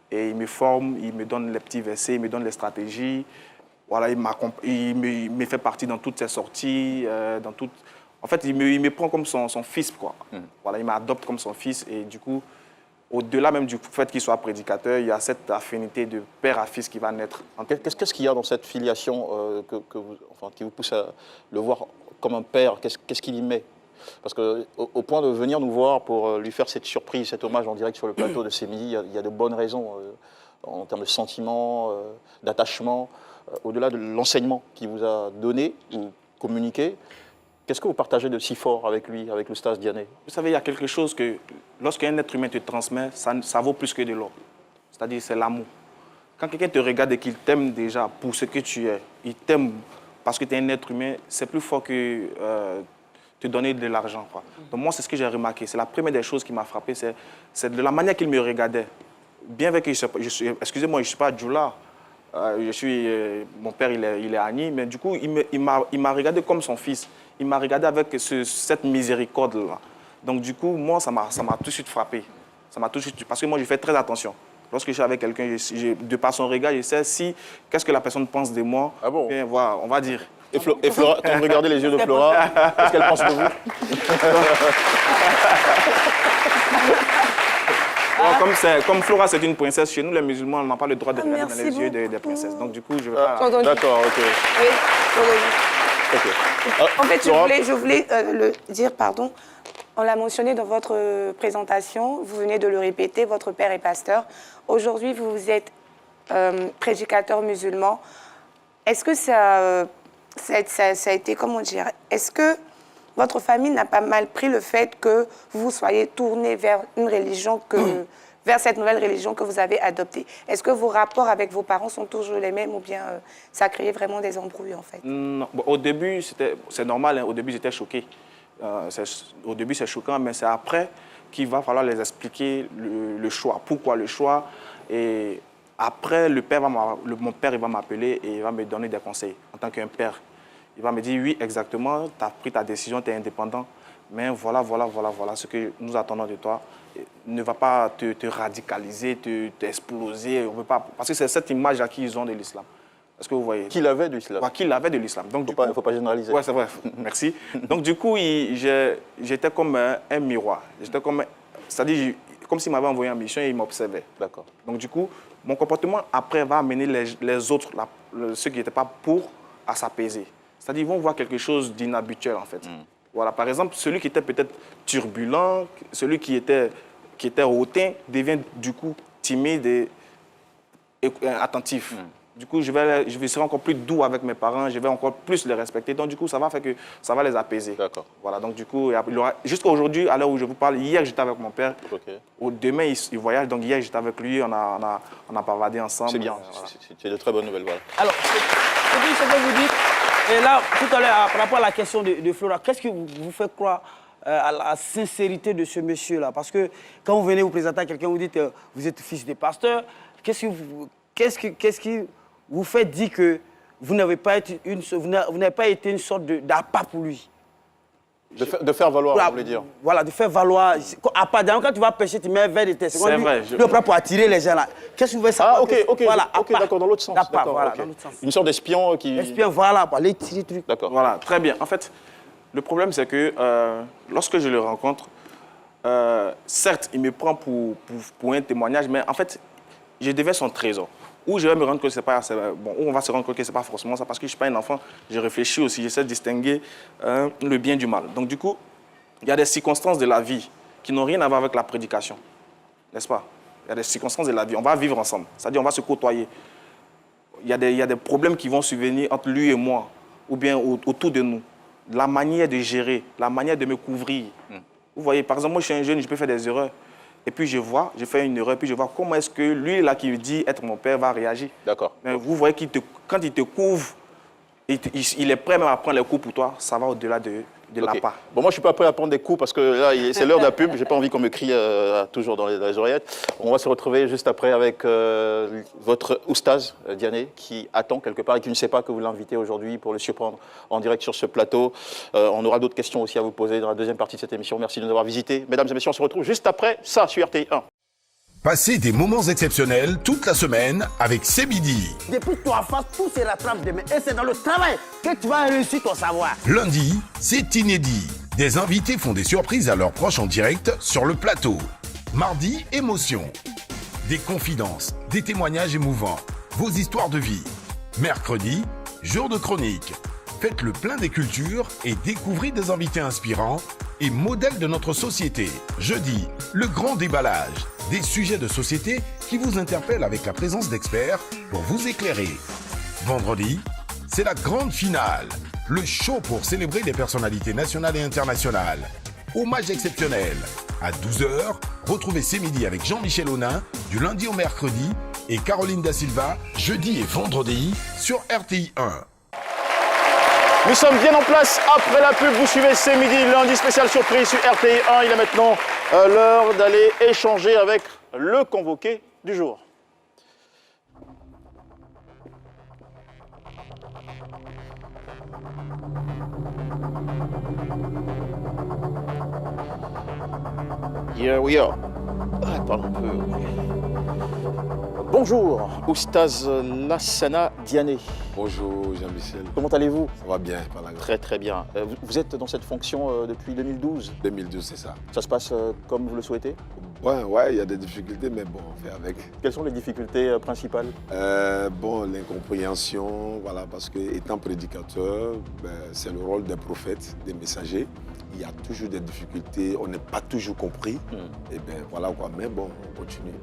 Speaker 7: et il me forme, il me donne les petits versets, il me donne les stratégies. Voilà, il me fait partie dans toutes ses sorties, En fait, il me prend comme son fils, quoi. Voilà, il m'adopte comme son fils et du coup, au-delà même du fait qu'il soit prédicateur, il y a cette affinité de père à fils qui va naître.
Speaker 1: Qu'est-ce qu'il y a dans cette filiation qui vous pousse à le voir comme un père? Qu'est-ce qu'il y met? Parce qu'au point de venir nous voir pour lui faire cette surprise, cet hommage en direct sur le plateau de Sémilly, il y a de bonnes raisons en termes de sentiments, d'attachement. Au-delà de l'enseignement qu'il vous a donné ou communiqué, qu'est-ce que vous partagez de si fort avec lui, avec l'oustaz Diané?
Speaker 7: Vous savez, il y a quelque chose que, lorsqu'un être humain te transmet, ça vaut plus que de l'or. C'est-à-dire, c'est l'amour. Quand quelqu'un te regarde et qu'il t'aime déjà pour ce que tu es, il t'aime parce que tu es un être humain, c'est plus fort que te donner de l'argent, quoi. Donc moi, c'est ce que j'ai remarqué. C'est la première des choses qui m'a frappé, c'est de la manière qu'il me regardait. Bien vrai que excusez-moi, je ne suis pas Djoula. Mon père, il est Ani, mais du coup, il m'a regardé comme son fils. Il m'a regardé avec cette miséricorde-là. Donc, du coup, moi, ça m'a tout de suite frappé. Parce que moi, je fais très attention. Lorsque je suis avec quelqu'un, de par son regard, je sais qu'est-ce que la personne pense de moi.
Speaker 1: Ah bon?
Speaker 7: Bien, voilà, on va dire.
Speaker 1: Et Flora, quand vous regardez les yeux de Flora, qu'est-ce qu'elle pense de vous?
Speaker 7: Comme Flora, c'est une princesse, chez nous, les musulmans, on n'a pas le droit de regarder dans les yeux des princesses. Donc, du coup, je ne vais pas...
Speaker 1: D'accord, ok.
Speaker 2: Oui,
Speaker 1: Okay.
Speaker 2: En fait, je voulais le dire, pardon. On l'a mentionné dans votre présentation, vous venez de le répéter, votre père est pasteur. Aujourd'hui, vous êtes prédicateur musulman. Est-ce que ça a été, comment dire, est-ce que votre famille n'a pas mal pris le fait que vous soyez tourné vers une religion vers cette nouvelle religion que vous avez adoptée? Est-ce que vos rapports avec vos parents sont toujours les mêmes ou bien ça a créé vraiment des embrouilles en fait?
Speaker 7: Non. Bon, au début, c'est normal, hein. Au début, j'étais choqué. Au début, c'est choquant, mais c'est après qu'il va falloir les expliquer le choix. Pourquoi le choix? Et après, mon père il va m'appeler et il va me donner des conseils en tant qu'un père. Il va me dire, oui, exactement, tu as pris ta décision, tu es indépendant, mais voilà ce que nous attendons de toi. Ne va pas te radicaliser, t'exploser, on veut pas, parce que c'est cette image-là qu'ils ont de l'islam. Est-ce que vous voyez?
Speaker 1: Qu'il avait de l'islam.
Speaker 7: Qu'il avait de l'islam. Donc,
Speaker 1: il ne faut pas généraliser.
Speaker 7: Oui, c'est vrai, merci. Donc du coup, j'étais comme un miroir. J'étais comme, c'est-à-dire, comme s'il m'avait envoyé en mission et il m'observait.
Speaker 1: D'accord.
Speaker 7: Donc du coup, mon comportement après va amener les autres, ceux qui n'étaient pas pour, à s'apaiser. C'est-à-dire, ils vont voir quelque chose d'inhabituel en fait. Voilà, par exemple, celui qui était peut-être turbulent, celui qui était hautain, devient du coup timide et attentif. Du coup, je vais ser encore plus doux avec mes parents, je vais encore plus les respecter. Donc, du coup, ça va faire que ça va les apaiser.
Speaker 1: D'accord.
Speaker 7: Voilà, donc du coup, jusqu'à aujourd'hui, à l'heure où je vous parle, hier, j'étais avec mon père.
Speaker 1: Okay.
Speaker 7: Demain, il voyage, donc hier, j'étais avec lui, on a bavardé ensemble.
Speaker 1: C'est bien, voilà. C'est de très bonnes nouvelles. Voilà.
Speaker 5: Alors, ce que vous dites, et là, tout à l'heure, par rapport à la question de Flora, qu'est-ce qui vous fait croire à la sincérité de ce monsieur-là? Parce que quand vous venez vous présenter à quelqu'un, vous dites vous êtes fils de pasteur, qu'est-ce qui vous fait dire que vous n'avez pas été une sorte d'appât pour lui?
Speaker 1: De faire valoir, vous voulez dire?
Speaker 5: Voilà, de faire valoir. Quand tu vas pêcher, tu mets un verre de thé.
Speaker 7: C'est vrai.
Speaker 5: Tu le prends pour attirer les gens là. Qu'est-ce que vous voulez savoir?
Speaker 1: Ah, ok,
Speaker 5: voilà,
Speaker 1: d'accord, dans l'autre sens.
Speaker 5: Voilà,
Speaker 1: okay.
Speaker 5: dans l'autre sens.
Speaker 1: Une sorte d'espion qui...
Speaker 5: Espion, voilà, pour aller tirer trucs.
Speaker 1: D'accord.
Speaker 7: Voilà, très bien. En fait, le problème, c'est que lorsque je le rencontre, certes, il me prend pour un témoignage, mais en fait, je devais son trésor. Où je vais me rendre compte que c'est pas... Bon, où on va se rendre compte que ce n'est pas forcément ça, parce que je ne suis pas un enfant, je réfléchis aussi, j'essaie de distinguer le bien du mal. Donc, du coup, il y a des circonstances de la vie qui n'ont rien à voir avec la prédication, n'est-ce pas? Il y a des circonstances de la vie, on va vivre ensemble, c'est-à-dire on va se côtoyer. Il y a des problèmes qui vont survenir entre lui et moi, ou bien autour de nous. La manière de gérer, la manière de me couvrir. Vous voyez, par exemple, moi je suis un jeune, je peux faire des erreurs. Et puis je fais une erreur, puis je vois comment est-ce que lui, là, qui dit être mon père, va réagir. D'accord. Mais vous voyez quand il te couvre, il est prêt même à prendre les coups pour toi, ça va au-delà de l'appât.
Speaker 1: Bon, moi, je ne suis pas prêt à prendre des coups parce que là, c'est l'heure de la pub. Je n'ai pas envie qu'on me crie toujours dans les oreillettes. On va se retrouver juste après avec votre oustaz, Diané, qui attend quelque part et qui ne sait pas que vous l'invitez aujourd'hui pour le surprendre en direct sur ce plateau. On aura d'autres questions aussi à vous poser dans la deuxième partie de cette émission. Merci de nous avoir visités. Mesdames et messieurs, on se retrouve juste après ça sur RTI 1.
Speaker 6: Passez des moments exceptionnels toute la semaine avec C'est Midi.
Speaker 5: Depuis toi face, tout se rattrape demain. Et c'est dans le travail que tu vas réussir ton savoir.
Speaker 6: Lundi, c'est inédit. Des invités font des surprises à leurs proches en direct sur le plateau. Mardi, émotion. Des confidences, des témoignages émouvants, vos histoires de vie. Mercredi, jour de chronique. Faites le plein des cultures et découvrez des invités inspirants et modèles de notre société. Jeudi, le grand déballage. Des sujets de société qui vous interpellent avec la présence d'experts pour vous éclairer. Vendredi, c'est la grande finale. Le show pour célébrer des personnalités nationales et internationales. Hommage exceptionnel. À 12h, retrouvez C'est Midi avec Jean-Michel Aunin du lundi au mercredi et Caroline Da Silva jeudi et vendredi sur RTI 1.
Speaker 1: Nous sommes bien en place après la pub. Vous suivez C'est Midi, lundi spécial surprise sur RTI 1. Il est maintenant l'heure d'aller échanger avec le convoqué du jour. Here we are. Pardon un peu. Bonjour, Oustaz Lassana Diané.
Speaker 8: Bonjour Jean-Michel.
Speaker 1: Comment allez-vous?
Speaker 8: Ça va bien, par la grâce.
Speaker 1: Très très bien. Vous êtes dans cette fonction depuis 2012?
Speaker 8: 2012, c'est ça.
Speaker 1: Ça se passe comme vous le souhaitez?
Speaker 8: Ouais, il y a des difficultés, mais bon, on fait avec.
Speaker 1: Quelles sont les difficultés principales?
Speaker 8: Bon, l'incompréhension, voilà, parce que étant prédicateur, c'est le rôle des prophètes, des messagers. Il y a toujours des difficultés, on n'est pas toujours compris. Et bien voilà quoi, mais bon, on continue.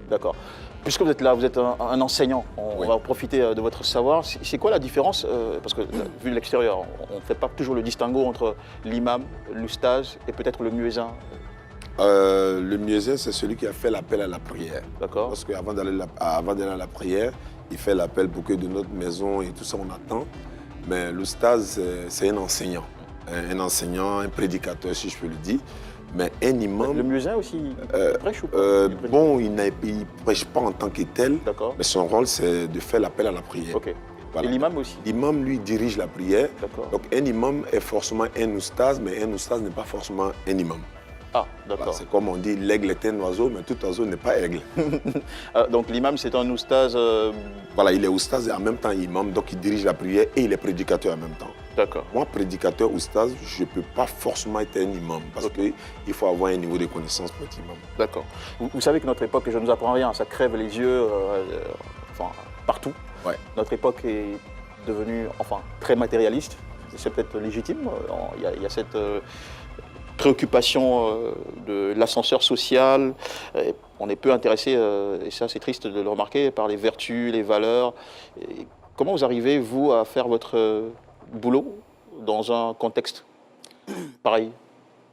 Speaker 1: D'accord. Puisque vous êtes là, vous êtes un enseignant, on va profiter de votre savoir. C'est quoi la différence? Parce que vu de l'extérieur, on ne fait pas toujours le distinguo entre l'imam, l'oustaz et peut-être le muezzin.
Speaker 8: Le muezzin, c'est celui qui a fait l'appel à la prière.
Speaker 1: D'accord.
Speaker 8: Parce qu'avant d'aller à la prière, il fait l'appel pour que de notre maison et tout ça, on attend. Mais l'oustaz, c'est un enseignant. Un enseignant, un prédicateur, si je peux le dire. Mais un imam...
Speaker 1: Le muezzin aussi, il prêche ou pas?
Speaker 8: Bon, il ne prêche pas en tant que tel.
Speaker 1: D'accord.
Speaker 8: Mais son rôle, c'est de faire l'appel à la prière.
Speaker 1: Ok. Voilà. Et l'imam aussi?
Speaker 8: L'imam, lui, dirige la prière.
Speaker 1: D'accord.
Speaker 8: Donc un imam est forcément un oustaz, mais un oustaz n'est pas forcément un imam.
Speaker 1: Ah, d'accord.
Speaker 8: Voilà, c'est comme on dit, l'aigle est un oiseau, mais tout oiseau n'est pas aigle.
Speaker 1: Donc l'imam, c'est un oustaz...
Speaker 8: Voilà, il est oustaz et en même temps imam, donc il dirige la prière et il est prédicateur en même temps.
Speaker 1: D'accord.
Speaker 8: Moi, prédicateur, oustaz, je ne peux pas forcément être un imam parce qu'il faut avoir un niveau de connaissance pour être imam.
Speaker 1: D'accord. Vous savez que notre époque, je ne vous apprends rien, ça crève les yeux enfin, partout.
Speaker 8: Ouais.
Speaker 1: Notre époque est devenue très matérialiste. C'est peut-être légitime. Il y a cette préoccupation de l'ascenseur social. On est peu intéressé, et ça c'est triste de le remarquer, par les vertus, les valeurs. Et comment vous arrivez, vous, à faire votre boulot dans un contexte pareil?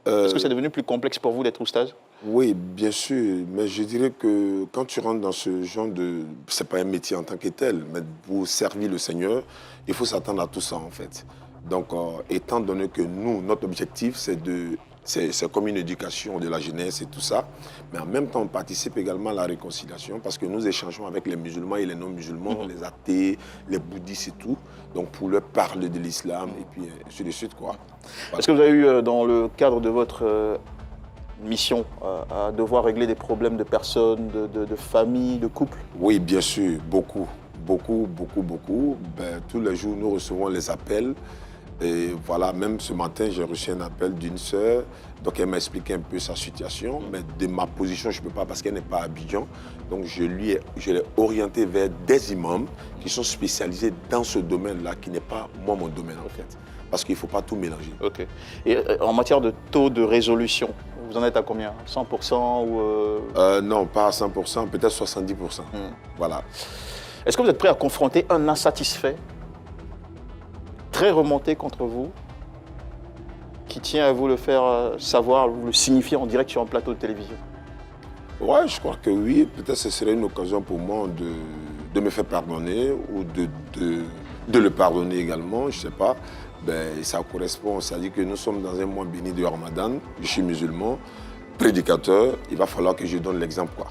Speaker 1: Est-ce que c'est devenu plus complexe pour vous d'être oustaz?
Speaker 8: Oui, bien sûr, mais je dirais que quand tu rentres dans ce genre de... C'est pas un métier en tant que tel, mais pour servir le Seigneur, il faut s'attendre à tout ça en fait. Donc, étant donné que nous, notre objectif, c'est comme une éducation de la jeunesse et tout ça, mais en même temps, on participe également à la réconciliation parce que nous échangeons avec les musulmans et les non-musulmans, les athées, les bouddhistes et tout, donc pour leur parler de l'islam et puis ainsi de suite, quoi. Voilà.
Speaker 1: Est-ce que vous avez eu, dans le cadre de votre mission, à devoir régler des problèmes de personnes, de familles, de couples?
Speaker 8: Oui, bien sûr, beaucoup. Ben, tous les jours, nous recevons les appels. Et voilà, même ce matin, j'ai reçu un appel d'une sœur. Donc, elle m'a expliqué un peu sa situation. Mais de ma position, je ne peux pas parce qu'elle n'est pas à Abidjan. Donc, je l'ai orienté vers des imams qui sont spécialisés dans ce domaine-là, qui n'est pas, moi, mon domaine, en fait. Parce qu'il ne faut pas tout mélanger.
Speaker 1: Ok. Et en matière de taux de résolution, vous en êtes à combien? 100% ou
Speaker 8: Non, pas à 100%, peut-être 70%. Voilà.
Speaker 1: Est-ce que vous êtes prêt à confronter un insatisfait très remonté contre vous, qui tient à vous le faire savoir, vous le signifier en direct sur un plateau de télévision?
Speaker 8: Ouais, je crois que oui. Peut-être ce serait une occasion pour moi de me faire pardonner ou de le pardonner également, je ne sais pas. Ben, ça correspond, ça dit que nous sommes dans un mois béni de Ramadan, je suis musulman, prédicateur, il va falloir que je donne l'exemple, quoi.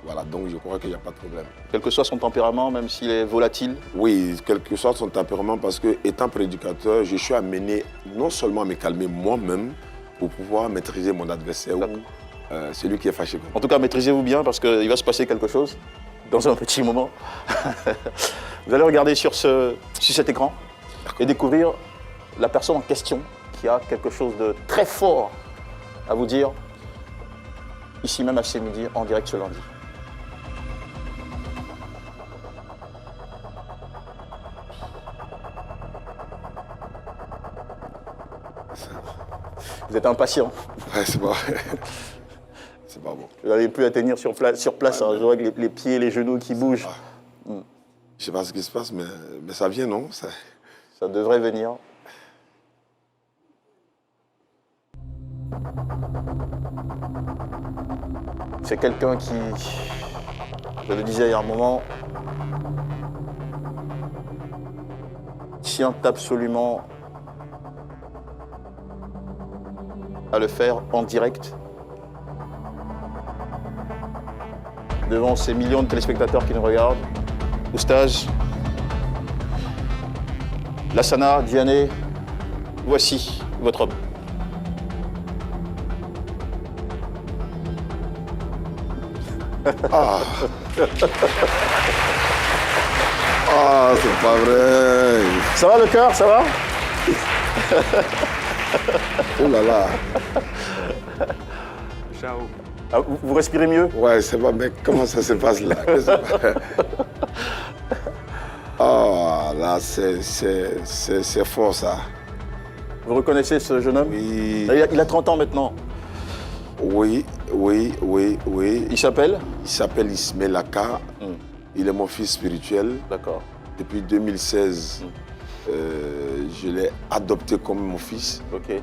Speaker 8: Voilà, donc je crois qu'il n'y a pas de problème.
Speaker 1: Quel que soit son tempérament, même s'il est volatile?
Speaker 8: Oui, quel que soit son tempérament, parce que étant prédicateur, je suis amené non seulement à me calmer moi-même pour pouvoir maîtriser mon adversaire ou celui qui est fâché.
Speaker 1: En tout cas, maîtrisez-vous bien parce qu'il va se passer quelque chose dans un petit moment. Vous allez regarder sur cet écran et découvrir la personne en question qui a quelque chose de très fort à vous dire, ici même à ce midi, en direct ce lundi. Vous êtes impatient.
Speaker 8: Ouais, c'est pas vrai. C'est pas bon.
Speaker 1: Vous n'allez plus à tenir sur place, hein. Je vois que les pieds et les genoux qui bougent.
Speaker 8: Je ne sais pas ce qui se passe, mais ça vient, non?
Speaker 1: Ça devrait venir. C'est quelqu'un qui, je le disais il y a un moment, tient absolument à le faire en direct devant ces millions de téléspectateurs qui nous regardent. Oustaz, Lassana, Diané, voici votre homme.
Speaker 8: Ah, c'est pas vrai.
Speaker 1: Ça va le cœur, ça va?
Speaker 8: Oh là là.
Speaker 7: Ciao.
Speaker 1: Ah, vous respirez mieux?
Speaker 8: Ouais, c'est pas, mais comment ça se passe là? Oh là, c'est fort ça.
Speaker 1: Vous reconnaissez ce jeune homme?
Speaker 8: Oui.
Speaker 1: Il a 30 ans maintenant.
Speaker 8: Oui.
Speaker 1: Il s'appelle?
Speaker 8: Il s'appelle Ismaël Aka. Il est mon fils spirituel.
Speaker 1: D'accord.
Speaker 8: Depuis 2016, je l'ai adopté comme mon fils.
Speaker 1: Ok.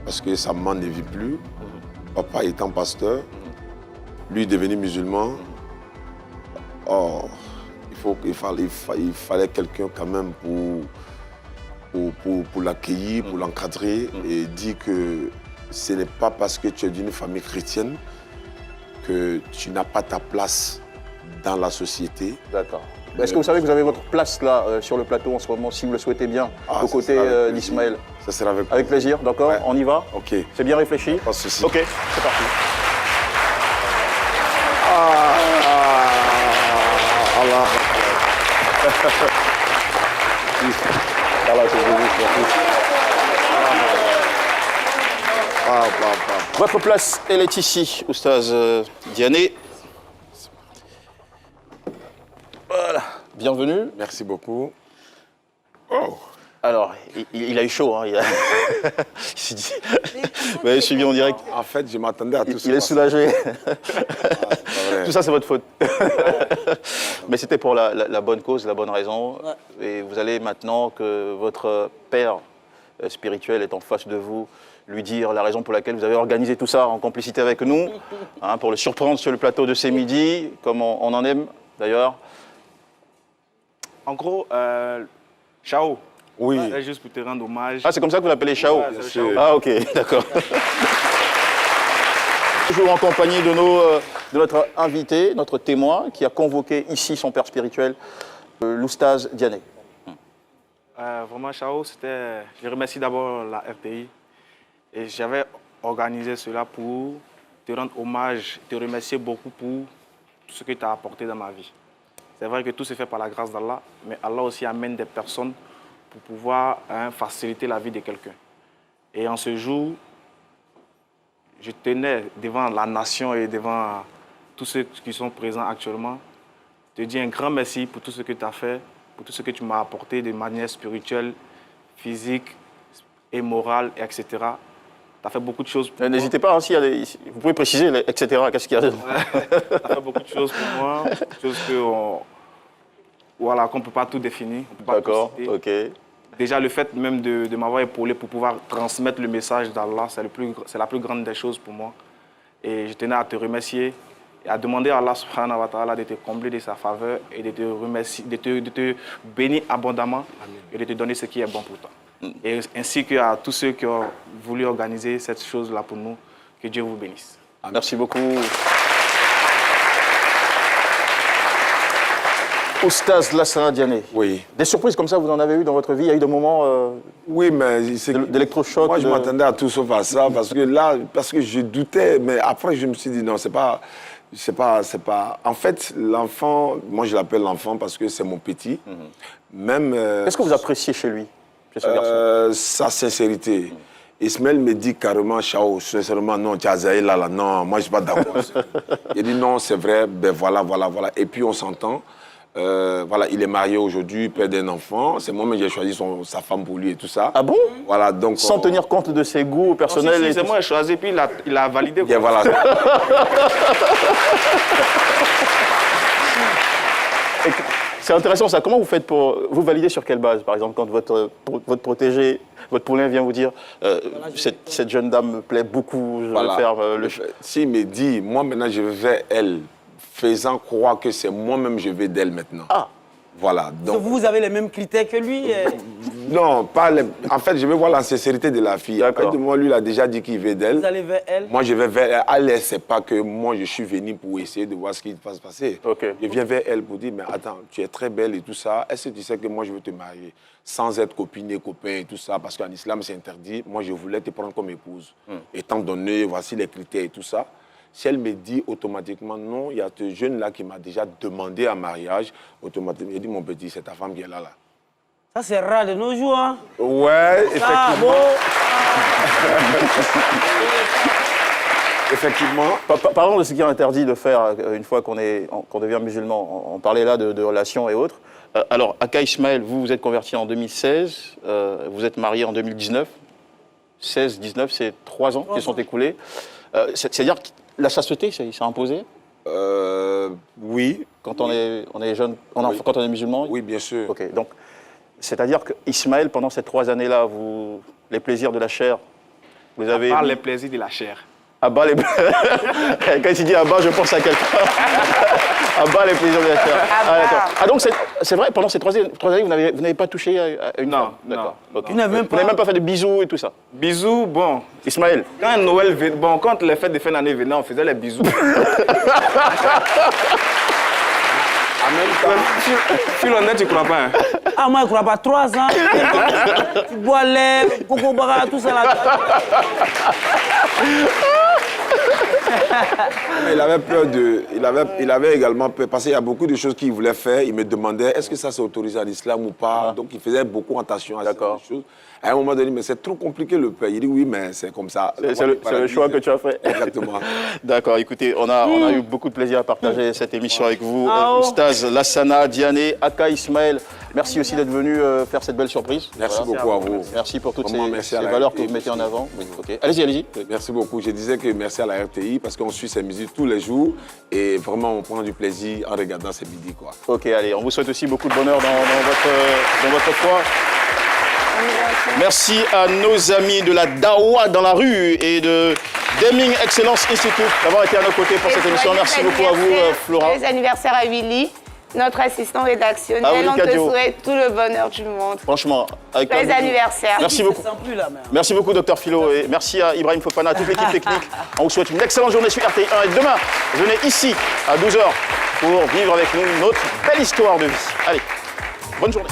Speaker 8: Parce que sa maman ne vit plus. Papa étant pasteur, lui devenu musulman. Oh, il fallait quelqu'un quand même pour l'accueillir, pour l'encadrer et dire que ce n'est pas parce que tu es d'une famille chrétienne que tu n'as pas ta place dans la société.
Speaker 1: D'accord. Est-ce que vous savez que vous avez votre place là, sur le plateau en ce moment, si vous le souhaitez bien, aux côtés d'Ismaël?
Speaker 8: Ça sera avec
Speaker 1: Avec plaisir, d'accord,
Speaker 8: Ouais.
Speaker 1: on y va?
Speaker 8: Ok.
Speaker 1: C'est bien réfléchi?
Speaker 8: Pas de souci.
Speaker 1: Ok, c'est parti.
Speaker 8: Allah.
Speaker 1: Voilà, c'est joli, merci. Votre place, elle est ici, Oustaz Diané. Voilà, bienvenue.
Speaker 8: Merci beaucoup. Oh.
Speaker 1: Alors, il a eu chaud, hein. Il s'est dit... Vous avez suivi en direct.
Speaker 8: En fait, je m'attendais à tout ça.
Speaker 1: Il est soulagé.
Speaker 8: Vrai.
Speaker 1: Tout ça, c'est votre faute. Mais c'était pour la bonne cause, la bonne raison. Ouais. Et vous allez maintenant que votre père spirituel est en face de vous, lui dire la raison pour laquelle vous avez organisé tout ça en complicité avec nous, hein, pour le surprendre sur le plateau de ces midis, comme on en aime d'ailleurs.
Speaker 7: En gros, Chao.
Speaker 8: Oui.
Speaker 7: C'est juste pour te rendre hommage.
Speaker 1: Ah, c'est comme ça que vous l'appelez Chao?
Speaker 7: Ouais, c'est Chao.
Speaker 1: Ah, ok, d'accord. Toujours en compagnie de notre invité, notre témoin, qui a convoqué ici son père spirituel, l'Oustaz Diané.
Speaker 7: Vraiment, Chao, je remercie d'abord la RTI. Et j'avais organisé cela pour te rendre hommage, te remercier beaucoup pour tout ce que tu as apporté dans ma vie. C'est vrai que tout se fait par la grâce d'Allah, mais Allah aussi amène des personnes pour pouvoir faciliter la vie de quelqu'un. Et en ce jour, je tenais devant la nation et devant tous ceux qui sont présents actuellement, te dire un grand merci pour tout ce que tu as fait, pour tout ce que tu m'as apporté de manière spirituelle, physique et morale, etc. Tu as fait beaucoup de choses pour moi.
Speaker 1: N'hésitez pas, hein, vous pouvez préciser, etc. Qu'est-ce qu'il y a dedans?
Speaker 7: Tu as fait beaucoup de choses pour moi, choses qu'on ne peut pas tout définir.
Speaker 1: D'accord, ok.
Speaker 7: Déjà, le fait même de m'avoir épaulé pour pouvoir transmettre le message d'Allah, c'est la plus grande des choses pour moi. Et je tenais à te remercier et à demander à Allah subhanahu wa ta'ala de te combler de sa faveur et de te remercier, de te bénir abondamment. Amen. Et de te donner ce qui est bon pour toi. Et ainsi qu'à tous ceux qui ont voulu organiser cette chose-là pour nous, que Dieu vous bénisse.
Speaker 1: Merci beaucoup. Oustaz Lassana Diané.
Speaker 8: Oui.
Speaker 1: Des surprises comme ça, vous en avez eu dans votre vie? Il y a eu des moments
Speaker 8: oui, mais
Speaker 1: d'électrochoc?
Speaker 8: Moi, je m'attendais à tout sauf à ça, parce que je doutais, mais après, je me suis dit, non, c'est pas... En fait, l'enfant, moi, je l'appelle l'enfant parce que c'est mon petit. Même...
Speaker 1: Qu'est-ce que vous appréciez chez lui, chez ce garçon?
Speaker 8: Sa sincérité. Ismaël me dit carrément, Chao, sincèrement, non, tu as Zahé là, non, moi, je ne suis pas d'accord. Il dit, non, c'est vrai, ben voilà. Et puis, on s'entend. Voilà, il est marié aujourd'hui, père d'un enfant. C'est moi-même qui j'ai choisi sa femme pour lui et tout ça.
Speaker 1: Ah bon?
Speaker 8: Voilà, donc...
Speaker 1: Sans tenir compte de ses goûts personnels?
Speaker 7: Non, c'est moi qui ai choisi, puis il a validé.
Speaker 8: Bien, voilà.
Speaker 1: C'est intéressant ça. Comment vous faites pour... Vous valider sur quelle base? Par exemple, quand votre protégé, votre poulain vient vous dire cette jeune dame me plaît beaucoup, je veux faire le...
Speaker 8: S'il me dit, moi maintenant je vais vers elle, faisant croire que c'est moi-même je vais d'elle maintenant.
Speaker 1: Ah.
Speaker 8: Voilà. Donc,
Speaker 5: vous avez les mêmes critères que lui
Speaker 8: Non, pas les... En fait, je veux voir la sincérité de la fille. Après, moi, lui, il a déjà dit qu'il veut d'elle.
Speaker 5: Vous allez vers elle?
Speaker 8: Moi, je vais vers elle. Elle ne sait pas que moi, je suis venu pour essayer de voir ce qui va se passer.
Speaker 1: Okay.
Speaker 8: Je viens vers elle pour dire, mais attends, tu es très belle et tout ça. Est-ce que tu sais que moi, je veux te marier sans être copine et copain et tout ça? Parce qu'en islam, c'est interdit. Moi, je voulais te prendre comme épouse. Étant donné, voici les critères et tout ça. Si elle me dit automatiquement non, il y a ce jeune-là qui m'a déjà demandé un mariage, automatiquement, il dit, mon petit, c'est ta femme qui est là.
Speaker 5: Ça, c'est rare de nos jours, hein?
Speaker 8: Ouais, effectivement.
Speaker 5: Ah, bon.
Speaker 8: Effectivement.
Speaker 1: Parlons de ce qui est interdit de faire une fois qu'on devient musulman. On parlait là de relations et autres. Alors, Aka Ismaël, vous êtes converti en 2016, vous êtes marié en 2019. 16, 19, c'est 3 ans qui sont écoulés. C'est-à-dire que la chasteté, c'est imposé?
Speaker 8: Oui.
Speaker 1: Quand on est jeune, quand on est musulman?
Speaker 8: Oui, bien sûr.
Speaker 1: Ok, donc, c'est-à-dire qu'Ismaël, pendant ces 3 années-là, les plaisirs de la chair, vous avez...
Speaker 7: À part les plaisirs de la chair.
Speaker 1: Abat les... Quand il dit abat, je pense à quelqu'un. Abat les plaisirs de la chair. Ah, donc c'est vrai, pendant ces 3 années, vous n'avez pas touché à une femme?
Speaker 7: Non.
Speaker 1: Okay. Vous n'avez même pas fait de bisous et tout ça?
Speaker 7: Bisous, bon.
Speaker 1: Ismaël?
Speaker 7: Quand Noël venait, quand les fêtes de fin d'année venaient, on faisait les bisous. Phil honnête, tu crois pas hein?
Speaker 5: Ah, moi, je crois pas. 3 ans. Tu bois lait, coco bara, tout ça là.
Speaker 8: Mais il avait peur de... Il avait également peur, parce qu'il y a beaucoup de choses qu'il voulait faire. Il me demandait, est-ce que ça c'est autorisé en islam ou pas? Donc il faisait beaucoup attention à ces choses. À un moment donné, mais c'est trop compliqué le père. Il dit oui, mais c'est comme ça.
Speaker 1: C'est le choix que tu as fait.
Speaker 8: Exactement.
Speaker 1: D'accord, écoutez, on a eu beaucoup de plaisir à partager cette émission avec vous. Oustaz Lassana, Diané, Aka Ismaël, merci aussi d'être venu faire cette belle surprise.
Speaker 8: Merci beaucoup à vous.
Speaker 1: Merci pour toutes
Speaker 8: Vraiment,
Speaker 1: ces valeurs que vous mettez en avant. Oui, okay. Allez-y, allez-y.
Speaker 8: Merci beaucoup. Je disais que merci à la RTI parce qu'on suit ces musiques tous les jours et vraiment on prend du plaisir en regardant ces midis, quoi.
Speaker 1: Ok, allez, on vous souhaite aussi beaucoup de bonheur dans votre foi. Merci à nos amis de la Dawa dans la rue et de Deming Excellence Institute d'avoir été à nos côtés pour cette émission. Merci beaucoup à vous, Flora.
Speaker 2: Les anniversaires à Willy, notre assistant rédactionnel. On te souhaite tout le bonheur du monde.
Speaker 1: Franchement, avec
Speaker 2: les anniversaires.
Speaker 1: Merci beaucoup. Merci beaucoup, Dr Philo. Et merci à Ibrahim Fofana, à toute l'équipe technique. On vous souhaite une excellente journée sur RTI 1. Et demain, venez ici à 12h pour vivre avec nous notre belle histoire de vie. Allez, bonne journée.